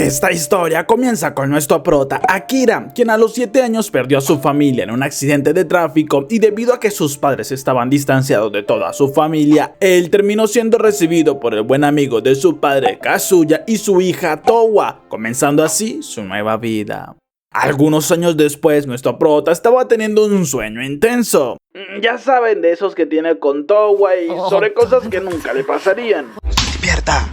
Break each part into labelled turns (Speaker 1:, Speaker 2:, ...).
Speaker 1: Esta historia comienza con nuestro prota Akira, quien a los 7 años perdió a su familia en un accidente de tráfico y debido a que sus padres estaban distanciados de toda su familia, él terminó siendo recibido por el buen amigo de su padre Kazuya y su hija Towa, comenzando así su nueva vida. Algunos años después, nuestro prota estaba teniendo un sueño intenso. Ya saben, de esos que tiene con Towa y sobre cosas que nunca le pasarían. ¡Despierta!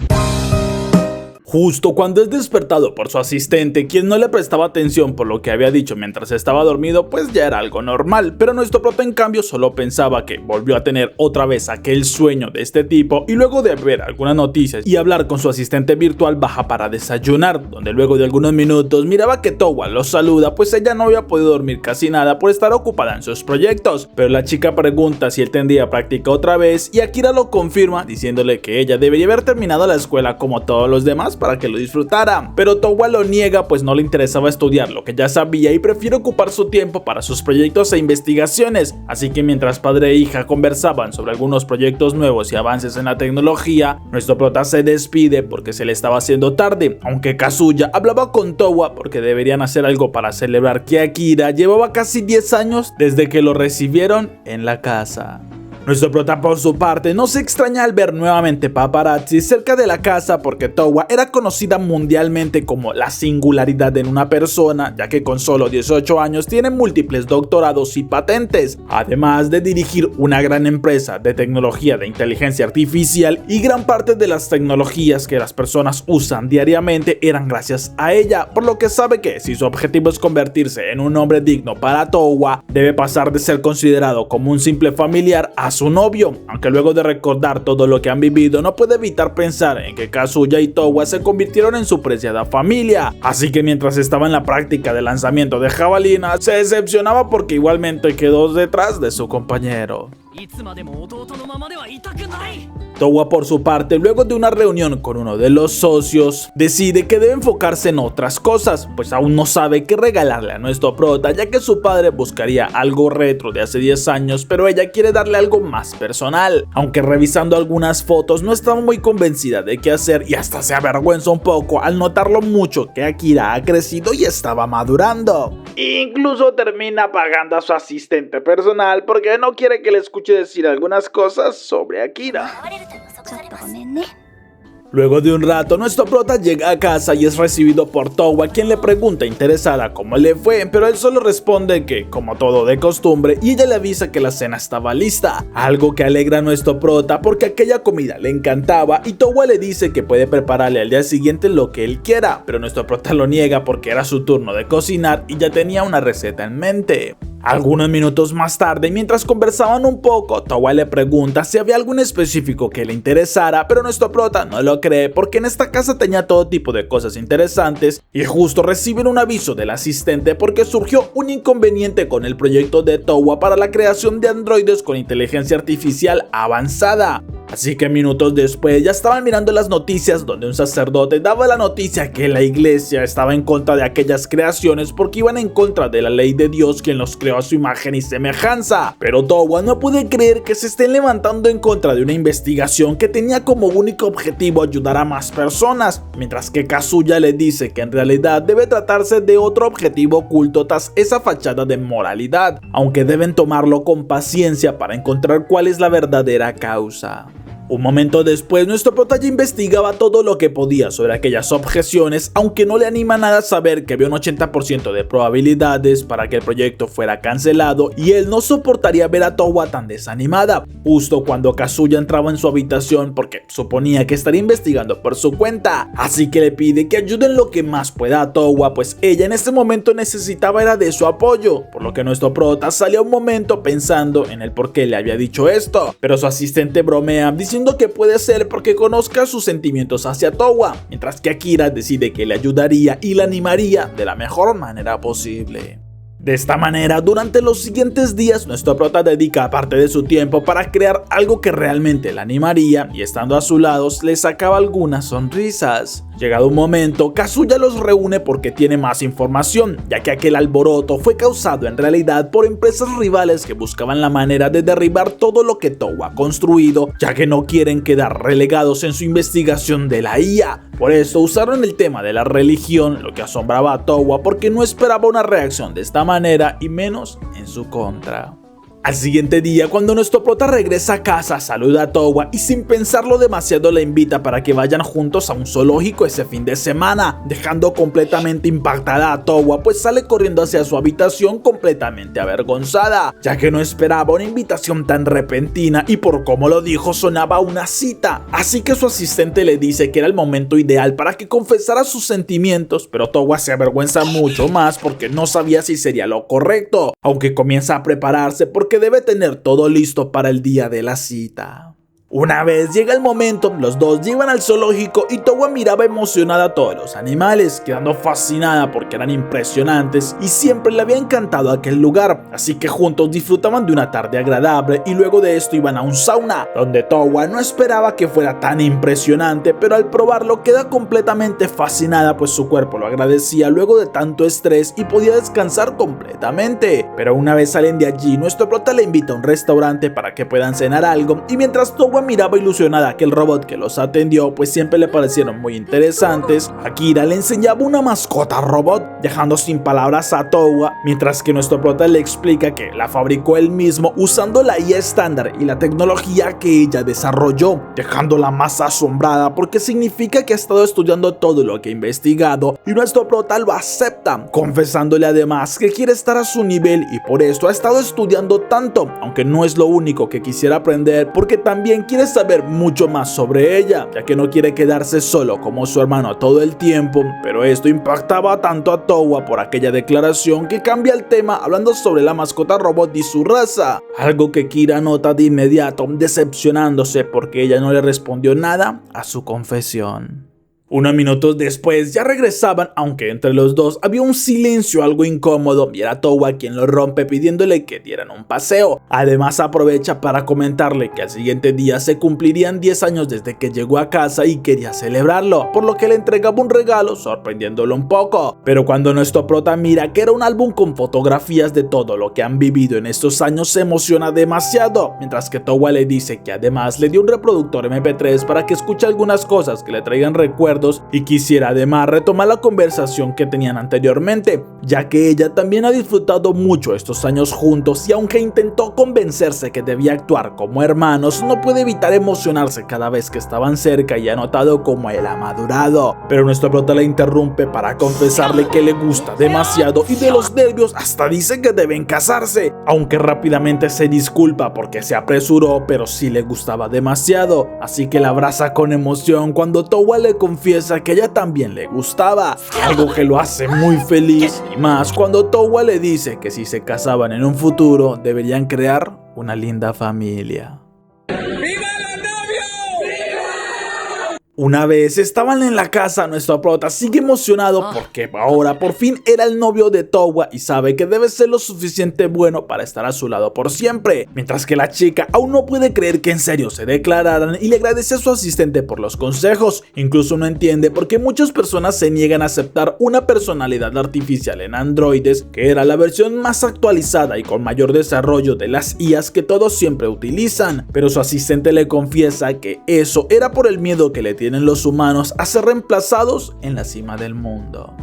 Speaker 1: Justo cuando es despertado por su asistente, quien no le prestaba atención por lo que había dicho mientras estaba dormido, pues ya era algo normal, pero nuestro prota en cambio solo pensaba que volvió a tener otra vez aquel sueño de este tipo y luego de ver algunas noticias y hablar con su asistente virtual baja para desayunar, donde luego de algunos minutos miraba que Towa lo saluda, pues ella no había podido dormir casi nada por estar ocupada en sus proyectos, pero la chica pregunta si él tendría práctica otra vez y Akira lo confirma diciéndole que ella debería haber terminado la escuela como todos los demás para que lo disfrutara, pero Towa lo niega pues no le interesaba estudiar lo que ya sabía y prefiere ocupar su tiempo para sus proyectos e investigaciones, así que mientras padre e hija conversaban sobre algunos proyectos nuevos y avances en la tecnología, nuestro prota se despide porque se le estaba haciendo tarde, aunque Kazuya hablaba con Towa porque deberían hacer algo para celebrar que Akira llevaba casi 10 años desde que lo recibieron en la casa. Nuestro prota por su parte no se extraña al ver nuevamente paparazzi cerca de la casa porque Towa era conocida mundialmente como la singularidad en una persona, ya que con solo 18 años tiene múltiples doctorados y patentes, además de dirigir una gran empresa de tecnología de inteligencia artificial y gran parte de las tecnologías que las personas usan diariamente eran gracias a ella, por lo que sabe que si su objetivo es convertirse en un hombre digno para Towa, debe pasar de ser considerado como un simple familiar a su novio, aunque luego de recordar todo lo que han vivido no puede evitar pensar en que Kazuya y Towa se convirtieron en su preciada familia, así que mientras estaba en la práctica de lanzamiento de jabalina se decepcionaba porque igualmente quedó detrás de su compañero. Towa por su parte, luego de una reunión con uno de los socios, decide que debe enfocarse en otras cosas, pues aún no sabe qué regalarle a nuestro prota, ya que su padre buscaría algo retro de hace 10 años, pero ella quiere darle algo más personal, aunque revisando algunas fotos no estaba muy convencida de qué hacer y hasta se avergüenza un poco al notar lo mucho que Akira ha crecido y estaba madurando. Incluso termina pagando a su asistente personal porque no quiere que le escuche decir algunas cosas sobre Akira. Luego de un rato, nuestro prota llega a casa y es recibido por Towa, quien le pregunta interesada cómo le fue, pero él solo responde que, como todo de costumbre, y ella le avisa que la cena estaba lista, algo que alegra a nuestro prota porque aquella comida le encantaba y Towa le dice que puede prepararle al día siguiente lo que él quiera, pero nuestro prota lo niega porque era su turno de cocinar y ya tenía una receta en mente. Algunos minutos más tarde, mientras conversaban un poco, Towa le pregunta si había algo en específico que le interesara, pero nuestro prota no lo cree porque en esta casa tenía todo tipo de cosas interesantes y justo reciben un aviso del asistente porque surgió un inconveniente con el proyecto de Towa para la creación de androides con inteligencia artificial avanzada. Así que minutos después ya estaban mirando las noticias donde un sacerdote daba la noticia que la iglesia estaba en contra de aquellas creaciones porque iban en contra de la ley de Dios quien los creó a su imagen y semejanza. Pero Towa no puede creer que se estén levantando en contra de una investigación que tenía como único objetivo ayudar a más personas, mientras que Kazuya le dice que en realidad debe tratarse de otro objetivo oculto tras esa fachada de moralidad, aunque deben tomarlo con paciencia para encontrar cuál es la verdadera causa. Un momento después, nuestro prota ya investigaba todo lo que podía sobre aquellas objeciones, aunque no le anima nada saber que había un 80% de probabilidades para que el proyecto fuera cancelado y él no soportaría ver a Towa tan desanimada, justo cuando Kazuya entraba en su habitación porque suponía que estaría investigando por su cuenta, así que le pide que ayude en lo que más pueda a Towa, pues ella en ese momento necesitaba era de su apoyo, por lo que nuestro prota salió un momento pensando en el por qué le había dicho esto, pero su asistente bromea diciendo que puede ser porque conozca sus sentimientos hacia Towa, mientras que Akira decide que le ayudaría y la animaría de la mejor manera posible. De esta manera, durante los siguientes días, nuestro prota dedica parte de su tiempo para crear algo que realmente le animaría y estando a su lado le sacaba algunas sonrisas. Llegado un momento, Kazuya los reúne porque tiene más información, ya que aquel alboroto fue causado en realidad por empresas rivales que buscaban la manera de derribar todo lo que Towa ha construido, ya que no quieren quedar relegados en su investigación de la IA. Por eso usaron el tema de la religión, lo que asombraba a Towa porque no esperaba una reacción de esta manera y menos en su contra. Al siguiente día, cuando nuestro prota regresa a casa, saluda a Towa y sin pensarlo demasiado la invita para que vayan juntos a un zoológico ese fin de semana, dejando completamente impactada a Towa, pues sale corriendo hacia su habitación completamente avergonzada, ya que no esperaba una invitación tan repentina y por cómo lo dijo sonaba una cita. Así que su asistente le dice que era el momento ideal para que confesara sus sentimientos, pero Towa se avergüenza mucho más porque no sabía si sería lo correcto, aunque comienza a prepararse porque debe tener todo listo para el día de la cita. Una vez llega el momento, los dos llegan al zoológico y Towa miraba emocionada a todos los animales, quedando fascinada porque eran impresionantes y siempre le había encantado aquel lugar, así que juntos disfrutaban de una tarde agradable y luego de esto iban a un sauna, donde Towa no esperaba que fuera tan impresionante, pero al probarlo queda completamente fascinada pues su cuerpo lo agradecía luego de tanto estrés y podía descansar completamente. Pero una vez salen de allí, nuestro prota le invita a un restaurante para que puedan cenar algo y mientras Towa miraba ilusionada a aquel robot que los atendió, pues siempre le parecieron muy interesantes, Akira le enseñaba una mascota robot, dejando sin palabras a Towa, mientras que nuestro prota le explica que la fabricó él mismo usando la IA estándar y la tecnología que ella desarrolló, dejándola más asombrada porque significa que ha estado estudiando todo lo que ha investigado y nuestro prota lo acepta, confesándole además que quiere estar a su nivel y por esto ha estado estudiando tanto, aunque no es lo único que quisiera aprender porque también quiere saber mucho más sobre ella, ya que no quiere quedarse solo como su hermano todo el tiempo, pero esto impactaba tanto a Towa por aquella declaración que cambia el tema hablando sobre la mascota robot y su raza, algo que Kira nota de inmediato, decepcionándose porque ella no le respondió nada a su confesión. Unos minutos después ya regresaban, aunque entre los dos había un silencio algo incómodo y era Towa quien lo rompe pidiéndole que dieran un paseo. Además aprovecha para comentarle que al siguiente día se cumplirían 10 años desde que llegó a casa y quería celebrarlo, por lo que le entregaba un regalo sorprendiéndolo un poco. Pero cuando nuestro prota mira que era un álbum con fotografías de todo lo que han vivido en estos años se emociona demasiado, mientras que Towa le dice que además le dio un reproductor MP3 para que escuche algunas cosas que le traigan recuerdos y quisiera además retomar la conversación que tenían anteriormente, ya que ella también ha disfrutado mucho estos años juntos y aunque intentó convencerse que debía actuar como hermanos, no puede evitar emocionarse cada vez que estaban cerca y ha notado cómo él ha madurado. Pero nuestro prota la interrumpe para confesarle que le gusta demasiado y de los nervios hasta dice que deben casarse, aunque rápidamente se disculpa porque se apresuró, pero sí le gustaba demasiado, así que la abraza con emoción cuando Towa le confiesa que a ella también le gustaba, algo que lo hace muy feliz y más cuando Towa le dice que si se casaban en un futuro deberían crear una linda familia. Una vez estaban en la casa, nuestro prota sigue emocionado porque ahora por fin era el novio de Towa y sabe que debe ser lo suficiente bueno para estar a su lado por siempre, mientras que la chica aún no puede creer que en serio se declararan y le agradece a su asistente por los consejos. Incluso no entiende por qué muchas personas se niegan a aceptar una personalidad artificial en androides, que era la versión más actualizada y con mayor desarrollo de las IAs que todos siempre utilizan, pero su asistente le confiesa que eso era por el miedo que le tienen los humanos a ser reemplazados en la cima del mundo.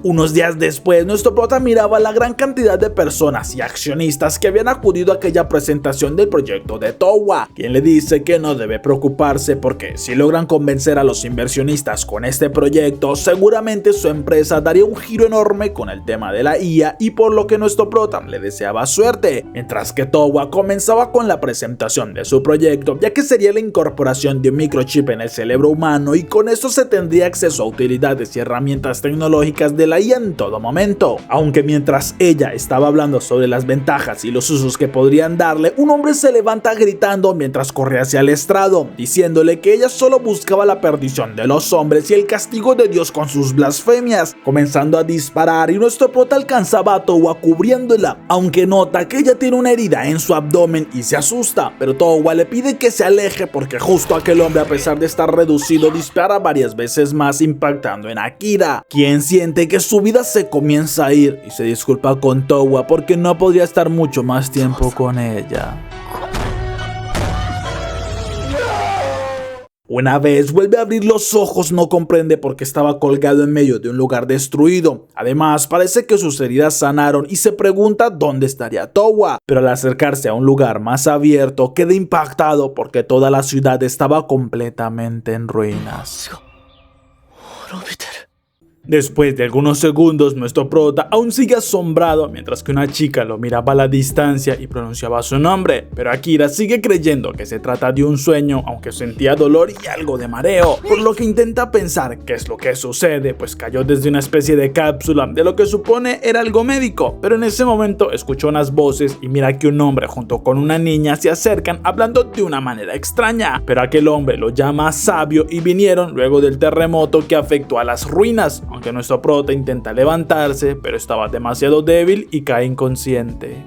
Speaker 1: Unos días después, nuestro prota miraba la gran cantidad de personas y accionistas que habían acudido a aquella presentación del proyecto de Towa, quien le dice que no debe preocuparse porque si logran convencer a los inversionistas con este proyecto, seguramente su empresa daría un giro enorme con el tema de la IA y por lo que nuestro prota le deseaba suerte, mientras que Towa comenzaba con la presentación de su proyecto, ya que sería la incorporación de un microchip en el cerebro humano y con esto se tendría acceso a utilidades y herramientas tecnológicas de la tenerla ahí en todo momento. Aunque mientras ella estaba hablando sobre las ventajas y los usos que podrían darle, un hombre se levanta gritando mientras corre hacia el estrado, diciéndole que ella solo buscaba la perdición de los hombres y el castigo de Dios con sus blasfemias, comenzando a disparar, y nuestro prota alcanzaba a Towa cubriéndola, aunque nota que ella tiene una herida en su abdomen y se asusta, pero Towa le pide que se aleje porque justo aquel hombre, a pesar de estar reducido, dispara varias veces más, impactando en Akira, quien siente que su vida se comienza a ir y se disculpa con Towa porque no podría estar mucho más tiempo con ella. Una vez vuelve a abrir los ojos, no comprende por qué estaba colgado en medio de un lugar destruido. Además, parece que sus heridas sanaron y se pregunta dónde estaría Towa, pero al acercarse a un lugar más abierto queda impactado porque toda la ciudad estaba completamente en ruinas. Después de algunos segundos, nuestro prota aún sigue asombrado mientras que una chica lo miraba a la distancia y pronunciaba su nombre, pero Akira sigue creyendo que se trata de un sueño, aunque sentía dolor y algo de mareo, por lo que intenta pensar qué es lo que sucede, pues cayó desde una especie de cápsula de lo que supone era algo médico, pero en ese momento escuchó unas voces y mira que un hombre junto con una niña se acercan hablando de una manera extraña, pero aquel hombre lo llama sabio y vinieron luego del terremoto que afectó a las ruinas. Aunque nuestro prota intenta levantarse, pero estaba demasiado débil y cae inconsciente.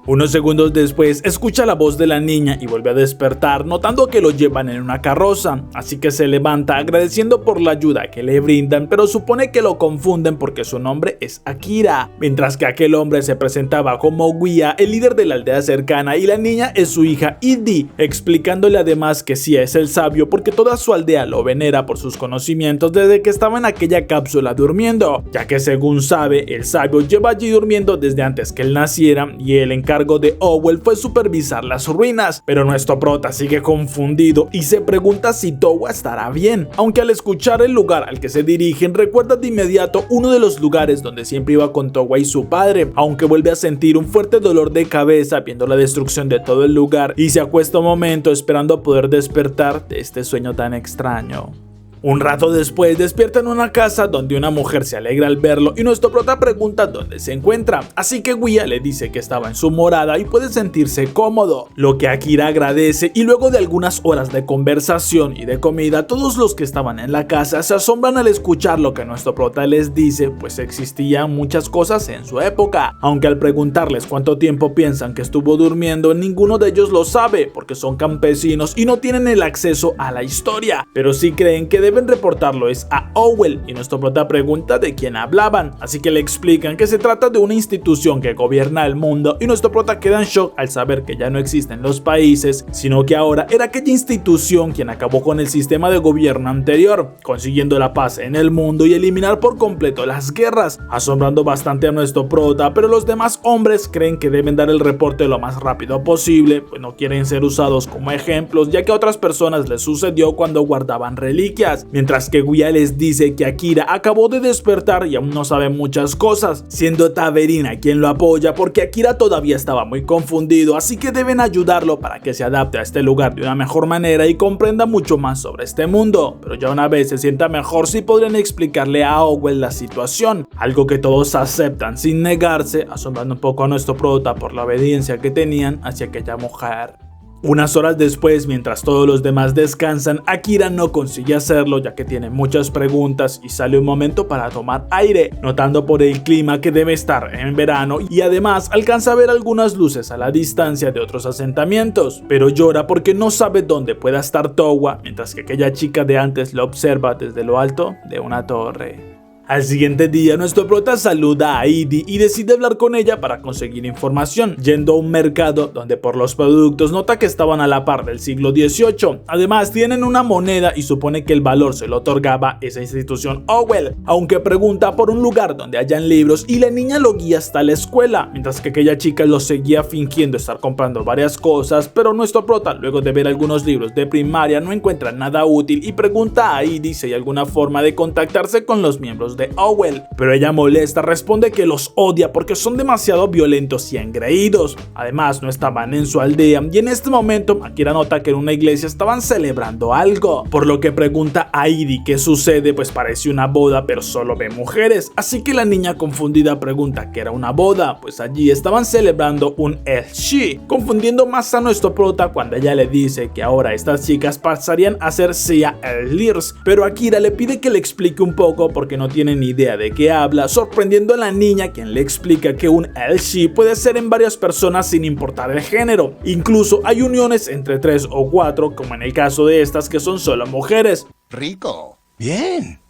Speaker 1: Unos segundos después escucha la voz de la niña y vuelve a despertar, notando que lo llevan en una carroza, así que se levanta agradeciendo por la ayuda que le brindan, pero supone que lo confunden porque su nombre es Akira, mientras que aquel hombre se presentaba como Guía, el líder de la aldea cercana, y la niña es su hija Idi, explicándole además que sí es el sabio porque toda su aldea lo venera por sus conocimientos desde que estaba en aquella cápsula durmiendo, ya que según sabe, el sabio lleva allí durmiendo desde antes que él naciera y el encargo de Owell fue supervisar las ruinas, pero nuestro prota sigue confundido y se pregunta si Towa estará bien, aunque al escuchar el lugar al que se dirigen recuerda de inmediato uno de los lugares donde siempre iba con Towa y su padre, aunque vuelve a sentir un fuerte dolor de cabeza viendo la destrucción de todo el lugar y se acuesta un momento esperando poder despertar de este sueño tan extraño. Un rato después despierta en una casa donde una mujer se alegra al verlo y nuestro prota pregunta dónde se encuentra, así que Guía le dice que estaba en su morada y puede sentirse cómodo, lo que Akira agradece, y luego de algunas horas de conversación y de comida, todos los que estaban en la casa se asombran al escuchar lo que nuestro prota les dice, pues existían muchas cosas en su época, aunque al preguntarles cuánto tiempo piensan que estuvo durmiendo, ninguno de ellos lo sabe porque son campesinos y no tienen el acceso a la historia, pero sí creen que deben reportarlo es a Owell, y nuestro prota pregunta de quién hablaban, así que le explican que se trata de una institución que gobierna el mundo y nuestro prota queda en shock al saber que ya no existen los países, sino que ahora era aquella institución quien acabó con el sistema de gobierno anterior, consiguiendo la paz en el mundo y eliminar por completo las guerras, asombrando bastante a nuestro prota, pero los demás hombres creen que deben dar el reporte lo más rápido posible, pues no quieren ser usados como ejemplos, ya que a otras personas les sucedió cuando guardaban reliquias, mientras que Guía les dice que Akira acabó de despertar y aún no sabe muchas cosas, siendo Taverina quien lo apoya porque Akira todavía estaba muy confundido, así que deben ayudarlo para que se adapte a este lugar de una mejor manera y comprenda mucho más sobre este mundo, pero ya una vez se sienta mejor sí podrían explicarle a Owell la situación, algo que todos aceptan sin negarse, asombrando un poco a nuestro prota por la obediencia que tenían hacia aquella mujer. Unas horas después, mientras todos los demás descansan, Akira no consigue hacerlo ya que tiene muchas preguntas y sale un momento para tomar aire, notando por el clima que debe estar en verano y además alcanza a ver algunas luces a la distancia de otros asentamientos, pero llora porque no sabe dónde pueda estar Towa, mientras que aquella chica de antes lo observa desde lo alto de una torre. Al siguiente día, nuestro prota saluda a Idi y decide hablar con ella para conseguir información, yendo a un mercado donde por los productos nota que estaban a la par del siglo XVIII. Además, tienen una moneda y supone que el valor se lo otorgaba esa institución Owell, aunque pregunta por un lugar donde hayan libros y la niña lo guía hasta la escuela, mientras que aquella chica lo seguía fingiendo estar comprando varias cosas, pero nuestro prota, luego de ver algunos libros de primaria, no encuentra nada útil y pregunta a Idi si hay alguna forma de contactarse con los miembros los de Owl, pero ella molesta responde que los odia porque son demasiado violentos y engreídos. Además no estaban en su aldea y en este momento Akira nota que en una iglesia estaban celebrando algo, por lo que pregunta a Edie qué sucede, pues parece una boda pero solo ve mujeres, así que la niña confundida pregunta que era una boda, pues allí estaban celebrando un El-Shi, confundiendo más a nuestro prota cuando ella le dice que ahora estas chicas pasarían a ser Sia El-Lirs, pero Akira le pide que le explique un poco porque no tiene ni idea de qué habla, sorprendiendo a la niña, quien le explica que un El-Shi puede ser en varias personas sin importar el género, incluso hay uniones entre 3 o 4 como en el caso de estas que son solo mujeres.
Speaker 2: Rico. Bien.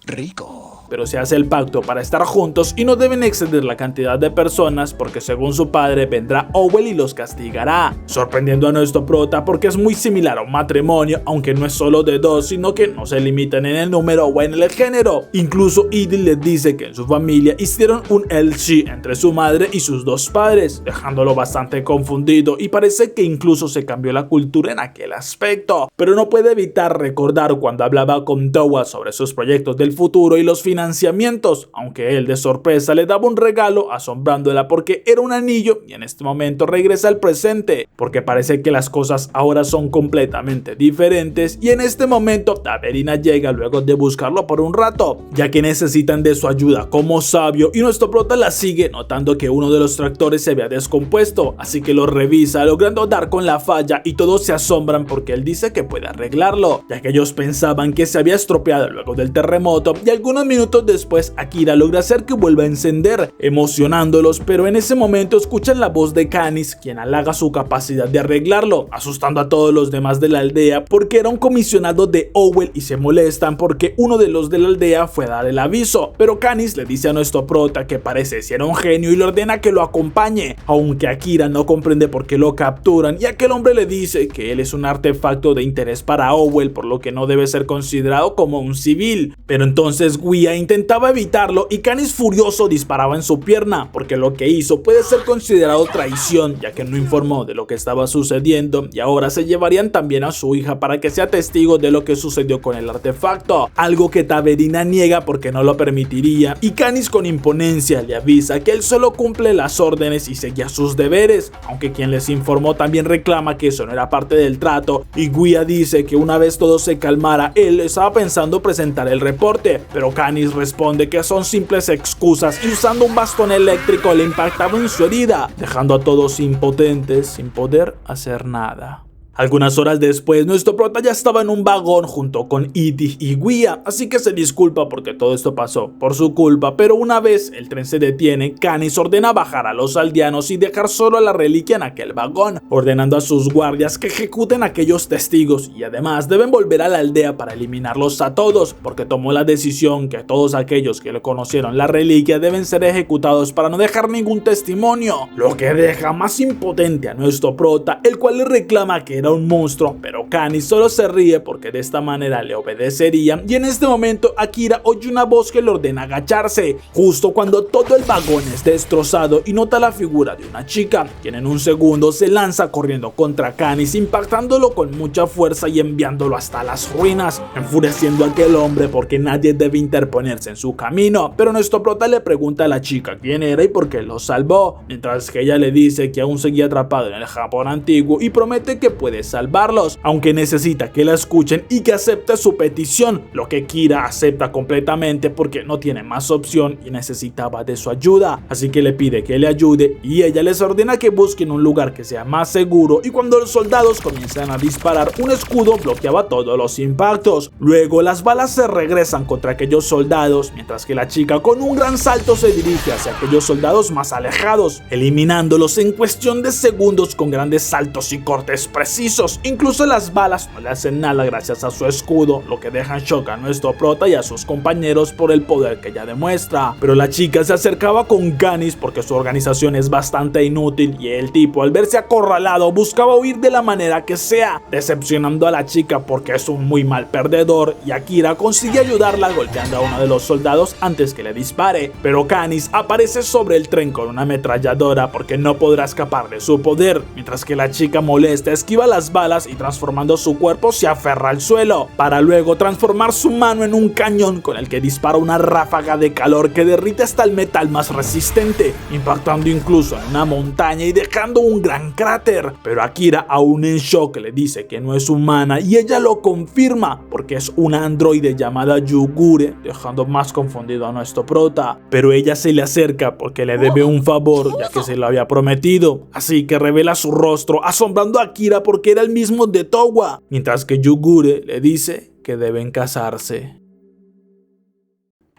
Speaker 2: Rico.
Speaker 1: Pero se hace el pacto para estar juntos y no deben exceder la cantidad de personas porque según su padre vendrá Owl y los castigará, sorprendiendo a nuestro prota porque es muy similar a un matrimonio, aunque no es solo de 2, sino que no se limitan en el número o en el género. Incluso Edie les dice que en su familia hicieron un El-Shi entre su madre y sus 2 padres, dejándolo bastante confundido y parece que incluso se cambió la cultura en aquel aspecto, pero no puede evitar recordar cuando hablaba con Towa sobre sus proyectos del futuro y los financiamientos, aunque él de sorpresa le daba un regalo asombrándola porque era un anillo, y en este momento regresa al presente porque parece que las cosas ahora son completamente diferentes, y en este momento Taverina llega luego de buscarlo por un rato ya que necesitan de su ayuda como sabio, y nuestro prota la sigue notando que uno de los tractores se había descompuesto, así que lo revisa logrando dar con la falla y todos se asombran porque él dice que puede arreglarlo, ya que ellos pensaban que se había estropeado luego del terremoto, y algunos minutos después Akira logra hacer que vuelva a encender, emocionándolos, pero en ese momento escuchan la voz de Canis, quien halaga su capacidad de arreglarlo, asustando a todos los demás de la aldea porque era un comisionado de Owl y se molestan porque uno de los de la aldea fue a dar el aviso, pero Canis le dice a nuestro prota que parece ser un genio y le ordena que lo acompañe, aunque Akira no comprende por qué lo capturan, y aquel hombre le dice que él es un artefacto de interés para Owl, por lo que no debe ser considerado como un civil, pero entonces Guia intentaba evitarlo y Canis furioso disparaba en su pierna porque lo que hizo puede ser considerado traición, ya que no informó de lo que estaba sucediendo, y ahora se llevarían también a su hija para que sea testigo de lo que sucedió con el artefacto, algo que Taverina niega porque no lo permitiría, y Canis con imponencia le avisa que él solo cumple las órdenes y seguía sus deberes, aunque quien les informó también reclama que eso no era parte del trato, y Guia dice que una vez todo se calmara él estaba pensando presentar el reporte, pero Canis responde que son simples excusas y usando un bastón eléctrico le impactaba en su herida, dejando a todos impotentes sin poder hacer nada. Algunas horas después, nuestro prota ya estaba en un vagón junto con Edie y Guia, así que se disculpa porque todo esto pasó por su culpa, pero una vez el tren se detiene, Canis ordena bajar a los aldeanos y dejar solo a la reliquia en aquel vagón, ordenando a sus guardias que ejecuten a aquellos testigos, y además deben volver a la aldea para eliminarlos a todos, porque tomó la decisión que todos aquellos que le conocieron la reliquia deben ser ejecutados para no dejar ningún testimonio, lo que deja más impotente a nuestro prota, el cual le reclama que era un monstruo, pero Canis solo se ríe porque de esta manera le obedecería, y en este momento Akira oye una voz que le ordena agacharse, justo cuando todo el vagón es destrozado y nota la figura de una chica, quien en un segundo se lanza corriendo contra Canis, impactándolo con mucha fuerza y enviándolo hasta las ruinas, enfureciendo a aquel hombre porque nadie debe interponerse en su camino, pero nuestro prota le pregunta a la chica quién era y por qué lo salvó, mientras que ella le dice que aún seguía atrapado en el Japón antiguo y promete que puede salvarlos, aunque necesita que la escuchen y que acepte su petición, lo que Kira acepta completamente porque no tiene más opción y necesitaba de su ayuda, así que le pide que le ayude y ella les ordena que busquen un lugar que sea más seguro, y cuando los soldados comienzan a disparar, un escudo bloqueaba todos los impactos. Luego las balas se regresan contra aquellos soldados, mientras que la chica con un gran salto se dirige hacia aquellos soldados más alejados, eliminándolos en cuestión de segundos con grandes saltos y cortes precisos. Incluso las balas no le hacen nada gracias a su escudo, lo que deja en shock a nuestro prota y a sus compañeros por el poder que ella demuestra. Pero la chica se acercaba con Canis porque su organización es bastante inútil, y el tipo, al verse acorralado, buscaba huir de la manera que sea, decepcionando a la chica porque es un muy mal perdedor, y Akira consigue ayudarla golpeando a uno de los soldados antes que le dispare, pero Canis aparece sobre el tren con una ametralladora porque no podrá escapar de su poder, mientras que la chica molesta esquiva la las balas y transformando su cuerpo se aferra al suelo, para luego transformar su mano en un cañón con el que dispara una ráfaga de calor que derrite hasta el metal más resistente, impactando incluso en una montaña y dejando un gran cráter. Pero Akira, aún en shock, le dice que no es humana y ella lo confirma porque es una androide llamada Yugure, dejando más confundido a nuestro prota. Pero ella se le acerca porque le debe un favor, ya que se lo había prometido, así que revela su rostro, asombrando a Akira porque era el mismo de Towa, mientras que Yugure le dice que deben casarse.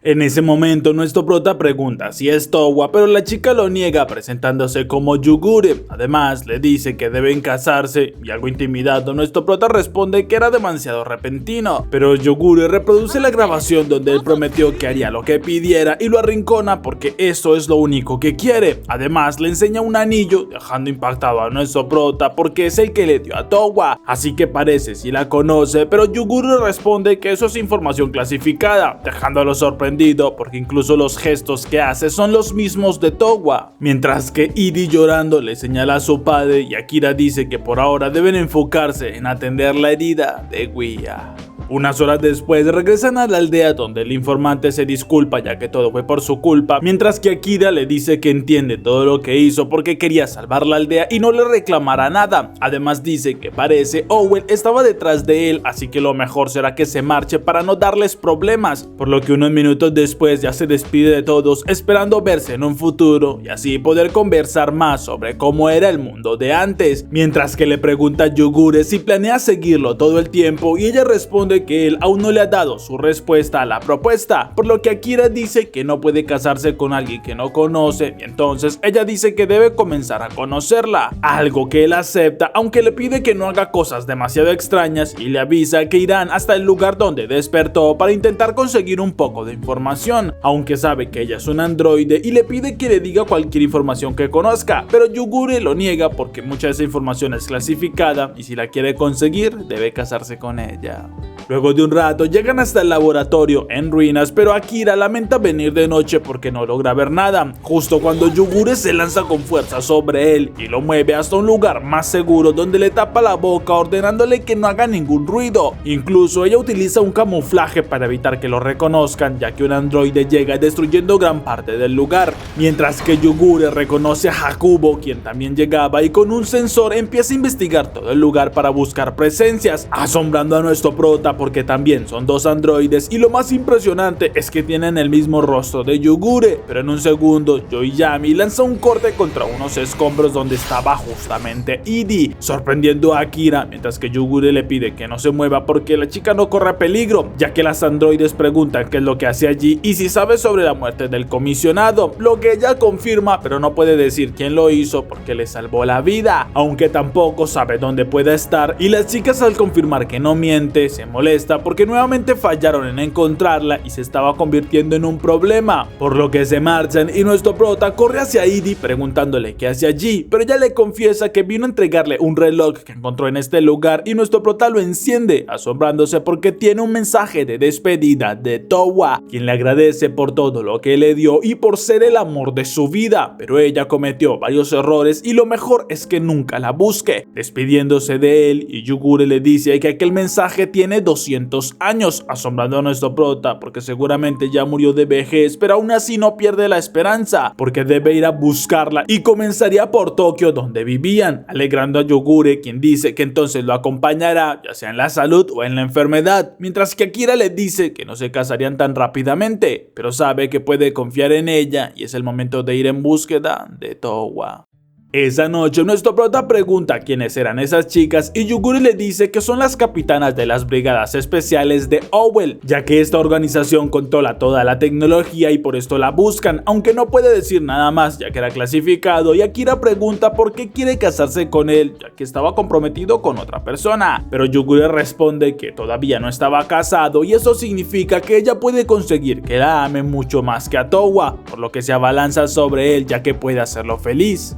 Speaker 1: En ese momento nuestro prota pregunta si es Towa, pero la chica lo niega presentándose como Yugure. Además le dice que deben casarse y algo intimidado nuestro prota responde que era demasiado repentino, pero Yugure reproduce la grabación donde él prometió que haría lo que pidiera y lo arrincona porque eso es lo único que quiere. Además le enseña un anillo dejando impactado a nuestro prota porque es el que le dio a Towa, así que parece si la conoce, pero Yugure responde que eso es información clasificada, dejándolo sorprendido porque incluso los gestos que hace son los mismos de Towa, mientras que Edie llorando le señala a su padre y Akira dice que por ahora deben enfocarse en atender la herida de Guia. Unas horas después regresan a la aldea donde el informante se disculpa ya que todo fue por su culpa, mientras que Akira le dice que entiende todo lo que hizo porque quería salvar la aldea y no le reclamará nada. Además dice que parece Owen estaba detrás de él, así que lo mejor será que se marche para no darles problemas, por lo que unos minutos después ya se despide de todos esperando verse en un futuro y así poder conversar más sobre cómo era el mundo de antes, mientras que le pregunta a Yugure si planea seguirlo todo el tiempo y ella responde que él aún no le ha dado su respuesta a la propuesta, por lo que Akira dice que no puede casarse con alguien que no conoce y entonces ella dice que debe comenzar a conocerla, algo que él acepta aunque le pide que no haga cosas demasiado extrañas y le avisa que irán hasta el lugar donde despertó para intentar conseguir un poco de información, aunque sabe que ella es un androide y le pide que le diga cualquier información que conozca, pero Yugure lo niega porque mucha de esa información es clasificada y si la quiere conseguir debe casarse con ella. Luego de un rato llegan hasta el laboratorio en ruinas, pero Akira lamenta venir de noche porque no logra ver nada, justo cuando Yugure se lanza con fuerza sobre él y lo mueve hasta un lugar más seguro donde le tapa la boca ordenándole que no haga ningún ruido. Incluso ella utiliza un camuflaje para evitar que lo reconozcan, ya que un androide llega destruyendo gran parte del lugar, mientras que Yugure reconoce a Hakubo, quien también llegaba, y con un sensor empieza a investigar todo el lugar para buscar presencias, asombrando a nuestro prota porque también son dos androides y lo más impresionante es que tienen el mismo rostro de Yugure. Pero en un segundo Yoiyami lanza un corte contra unos escombros donde estaba justamente Edie, sorprendiendo a Akira, mientras que Yugure le pide que no se mueva porque la chica no corre peligro, ya que las androides preguntan qué es lo que hace allí y si sabe sobre la muerte del comisionado, lo que ella confirma pero no puede decir quién lo hizo porque le salvó la vida, aunque tampoco sabe dónde pueda estar, y las chicas al confirmar que no miente se molesta porque nuevamente fallaron en encontrarla y se estaba convirtiendo en un problema, por lo que se marchan y nuestro prota corre hacia Edie preguntándole qué hace allí, pero ella le confiesa que vino a entregarle un reloj que encontró en este lugar y nuestro prota lo enciende, asombrándose porque tiene un mensaje de despedida de Towa, quien le agradece por todo lo que le dio y por ser el amor de su vida, pero ella cometió varios errores y lo mejor es que nunca la busque, despidiéndose de él. Y Yugure le dice que aquel mensaje tiene 200 años, asombrando a nuestro prota porque seguramente ya murió de vejez, pero aún así no pierde la esperanza porque debe ir a buscarla y comenzaría por Tokio donde vivían, alegrando a Yugure, quien dice que entonces lo acompañará ya sea en la salud o en la enfermedad, mientras que Akira le dice que no se casarían tan rápidamente, pero sabe que puede confiar en ella y es el momento de ir en búsqueda de Towa. Esa noche nuestro prota pregunta quiénes eran esas chicas y Yugure le dice que son las capitanas de las brigadas especiales de Owl, ya que esta organización controla toda la tecnología y por esto la buscan, aunque no puede decir nada más ya que era clasificado, y Akira pregunta por qué quiere casarse con él ya que estaba comprometido con otra persona, pero Yugure responde que todavía no estaba casado y eso significa que ella puede conseguir que la ame mucho más que a Towa, por lo que se abalanza sobre él ya que puede hacerlo feliz,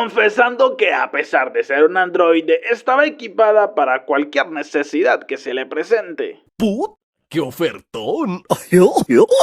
Speaker 1: confesando que a pesar de ser un androide estaba equipada para cualquier necesidad que se le presente.
Speaker 2: ¡Put! ¡Qué ofertón!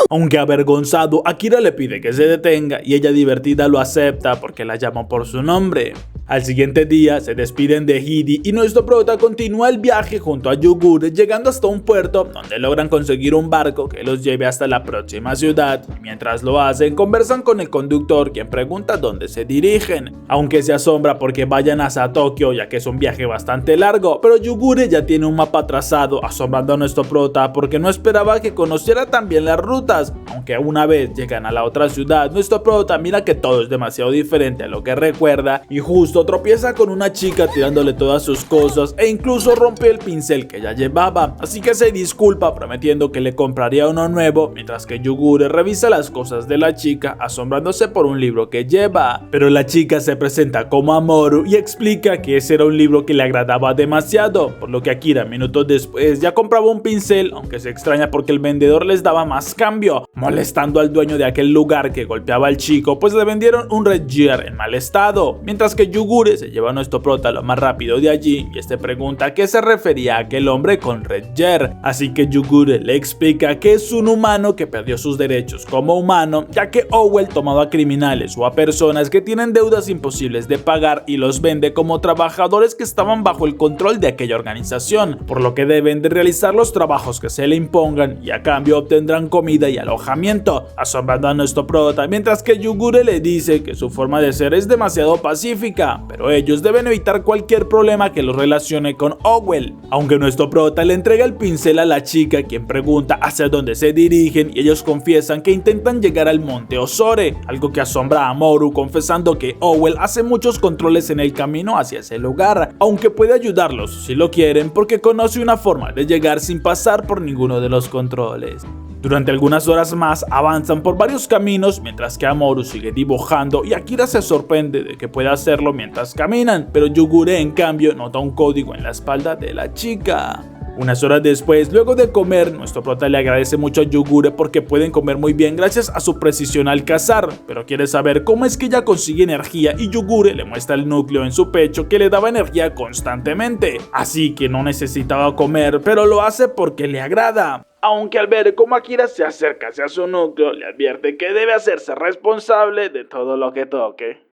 Speaker 1: Aunque avergonzado, Akira le pide que se detenga y ella divertida lo acepta porque la llamó por su nombre. Al siguiente día se despiden de Hidi y nuestro prota continúa el viaje junto a Yugure, llegando hasta un puerto donde logran conseguir un barco que los lleve hasta la próxima ciudad. Mientras lo hacen, conversan con el conductor, quien pregunta dónde se dirigen, aunque se asombra porque vayan hasta Tokio, ya que es un viaje bastante largo, pero Yugure ya tiene un mapa trazado, asombrando a nuestro prota porque no esperaba que conociera tan bien las rutas. Aunque una vez llegan a la otra ciudad, nuestro prota mira que todo es demasiado diferente a lo que recuerda y justo tropieza con una chica tirándole todas sus cosas e incluso rompe el pincel que ya llevaba, así que se disculpa prometiendo que le compraría uno nuevo, mientras que Yugure revisa las cosas de la chica asombrándose por un libro que lleva. Pero la chica se presenta como Amoru y explica que ese era un libro que le agradaba demasiado, por lo que Akira minutos después ya compraba un pincel, aunque se extraña porque el vendedor les daba más cambio, molestando al dueño de aquel lugar que golpeaba al chico, pues le vendieron un Red Gear en mal estado, mientras que Yugure se lleva a nuestro prota lo más rápido de allí y este pregunta a qué se refería aquel hombre con Red Gear, así que Yugure le explica que es un humano que perdió sus derechos como humano, ya que Owell tomaba a criminales o a personas que tienen deudas imposibles de pagar y los vende como trabajadores que estaban bajo el control de aquella organización, por lo que deben de realizar los trabajos que se le impongan y a cambio obtendrán comida y alojamiento, asombrando a nuestro prota, mientras que Yugure le dice que su forma de ser es demasiado pacífica, pero ellos deben evitar cualquier problema que los relacione con Owell. Aunque nuestro prota le entrega el pincel a la chica, quien pregunta hacia dónde se dirigen y ellos confiesan que intentan llegar al monte Osore, algo que asombra a Amoru, confesando que Owell hace muchos controles en el camino hacia ese lugar, aunque puede ayudarlos si lo quieren porque conoce una forma de llegar sin pasar por ninguno de los controles. Durante algunas horas más avanzan por varios caminos mientras que Amoru sigue dibujando y Akira se sorprende de que pueda hacerlo mientras caminan, pero Yugure en cambio nota un código en la espalda de la chica. Unas horas después, luego de comer, nuestro prota le agradece mucho a Yugure porque pueden comer muy bien gracias a su precisión al cazar, pero quiere saber cómo es que ella consigue energía y Yugure le muestra el núcleo en su pecho que le daba energía constantemente, así que no necesitaba comer, pero lo hace porque le agrada. Aunque al ver cómo Akira se acerca hacia su núcleo, le advierte que debe hacerse responsable de todo lo que toque.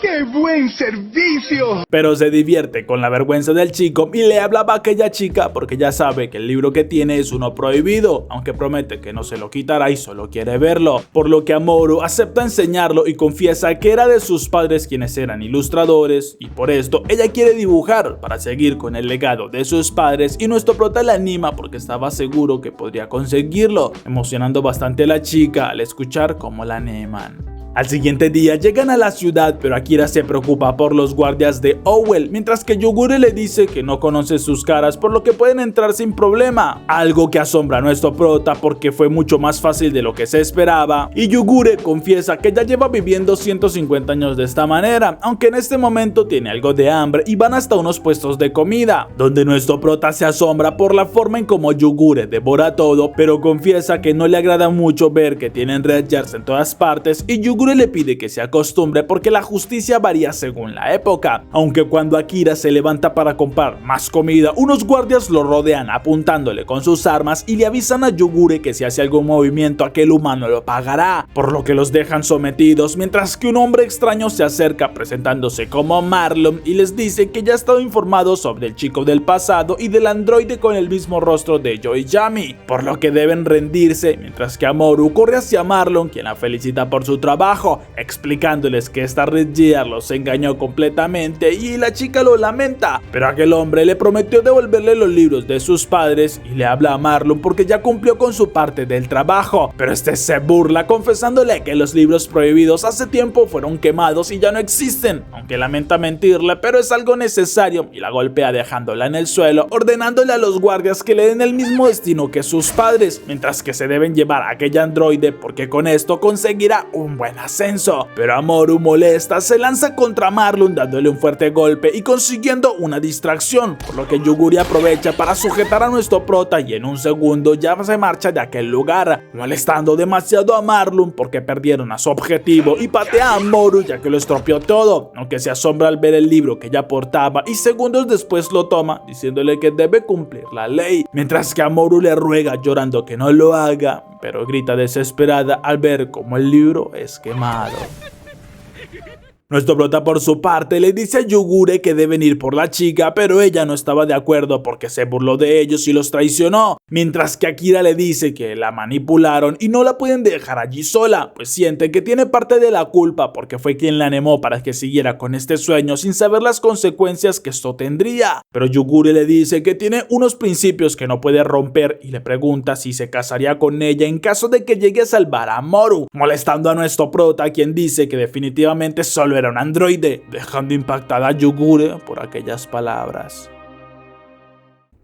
Speaker 3: ¡Qué buen servicio!
Speaker 1: Pero se divierte con la vergüenza del chico y le hablaba a aquella chica porque ya sabe que el libro que tiene es uno prohibido, aunque promete que no se lo quitará y solo quiere verlo, por lo que Amoru acepta enseñarlo y confiesa que era de sus padres quienes eran ilustradores y por esto ella quiere dibujar para seguir con el legado de sus padres y nuestro prota la anima porque estaba seguro que podría conseguirlo, emocionando bastante a la chica al escuchar cómo la animan. Al siguiente día llegan a la ciudad, pero Akira se preocupa por los guardias de Owell, mientras que Yugure le dice que no conoce sus caras, por lo que pueden entrar sin problema, algo que asombra a nuestro prota porque fue mucho más fácil de lo que se esperaba, y Yugure confiesa que ya lleva viviendo 150 años de esta manera, aunque en este momento tiene algo de hambre y van hasta unos puestos de comida, donde nuestro prota se asombra por la forma en como Yugure devora todo, pero confiesa que no le agrada mucho ver que tienen Red Gears en todas partes y Yugure le pide que se acostumbre porque la justicia varía según la época, aunque cuando Akira se levanta para comprar más comida, unos guardias lo rodean apuntándole con sus armas y le avisan a Yugure que si hace algún movimiento aquel humano lo pagará, por lo que los dejan sometidos, mientras que un hombre extraño se acerca presentándose como Marlon y les dice que ya ha estado informado sobre el chico del pasado y del androide con el mismo rostro de Yoiyami, por lo que deben rendirse, mientras que Amoru corre hacia Marlon, quien la felicita por su trabajo, explicándoles que esta Red Gear los engañó completamente y la chica lo lamenta, pero aquel hombre le prometió devolverle los libros de sus padres y le habla a Marlon porque ya cumplió con su parte del trabajo, pero este se burla confesándole que los libros prohibidos hace tiempo fueron quemados y ya no existen, aunque lamenta mentirle, pero es algo necesario y la golpea dejándola en el suelo, ordenándole a los guardias que le den el mismo destino que sus padres, mientras que se deben llevar a aquella androide porque con esto conseguirá un buen ascenso. Pero Amoru, molesta, se lanza contra Marlon dándole un fuerte golpe y consiguiendo una distracción, por lo que Yugure aprovecha para sujetar a nuestro prota y en un segundo ya se marcha de aquel lugar, molestando demasiado a Marlon porque perdieron a su objetivo y patea a Amoru ya que lo estropeó todo, aunque se asombra al ver el libro que ya portaba y segundos después lo toma diciéndole que debe cumplir la ley, mientras que Amoru le ruega llorando que no lo haga, pero grita desesperada al ver cómo el libro es quemado. Nuestro prota por su parte le dice a Yugure que deben ir por la chica, pero ella no estaba de acuerdo porque se burló de ellos y los traicionó, mientras que Akira le dice que la manipularon y no la pueden dejar allí sola, pues siente que tiene parte de la culpa porque fue quien la animó para que siguiera con este sueño sin saber las consecuencias que esto tendría. Pero Yugure le dice que tiene unos principios que no puede romper y le pregunta si se casaría con ella en caso de que llegue a salvar a Moru, molestando a nuestro prota, quien dice que definitivamente solo era un androide, dejando impactada a Yugure por aquellas palabras.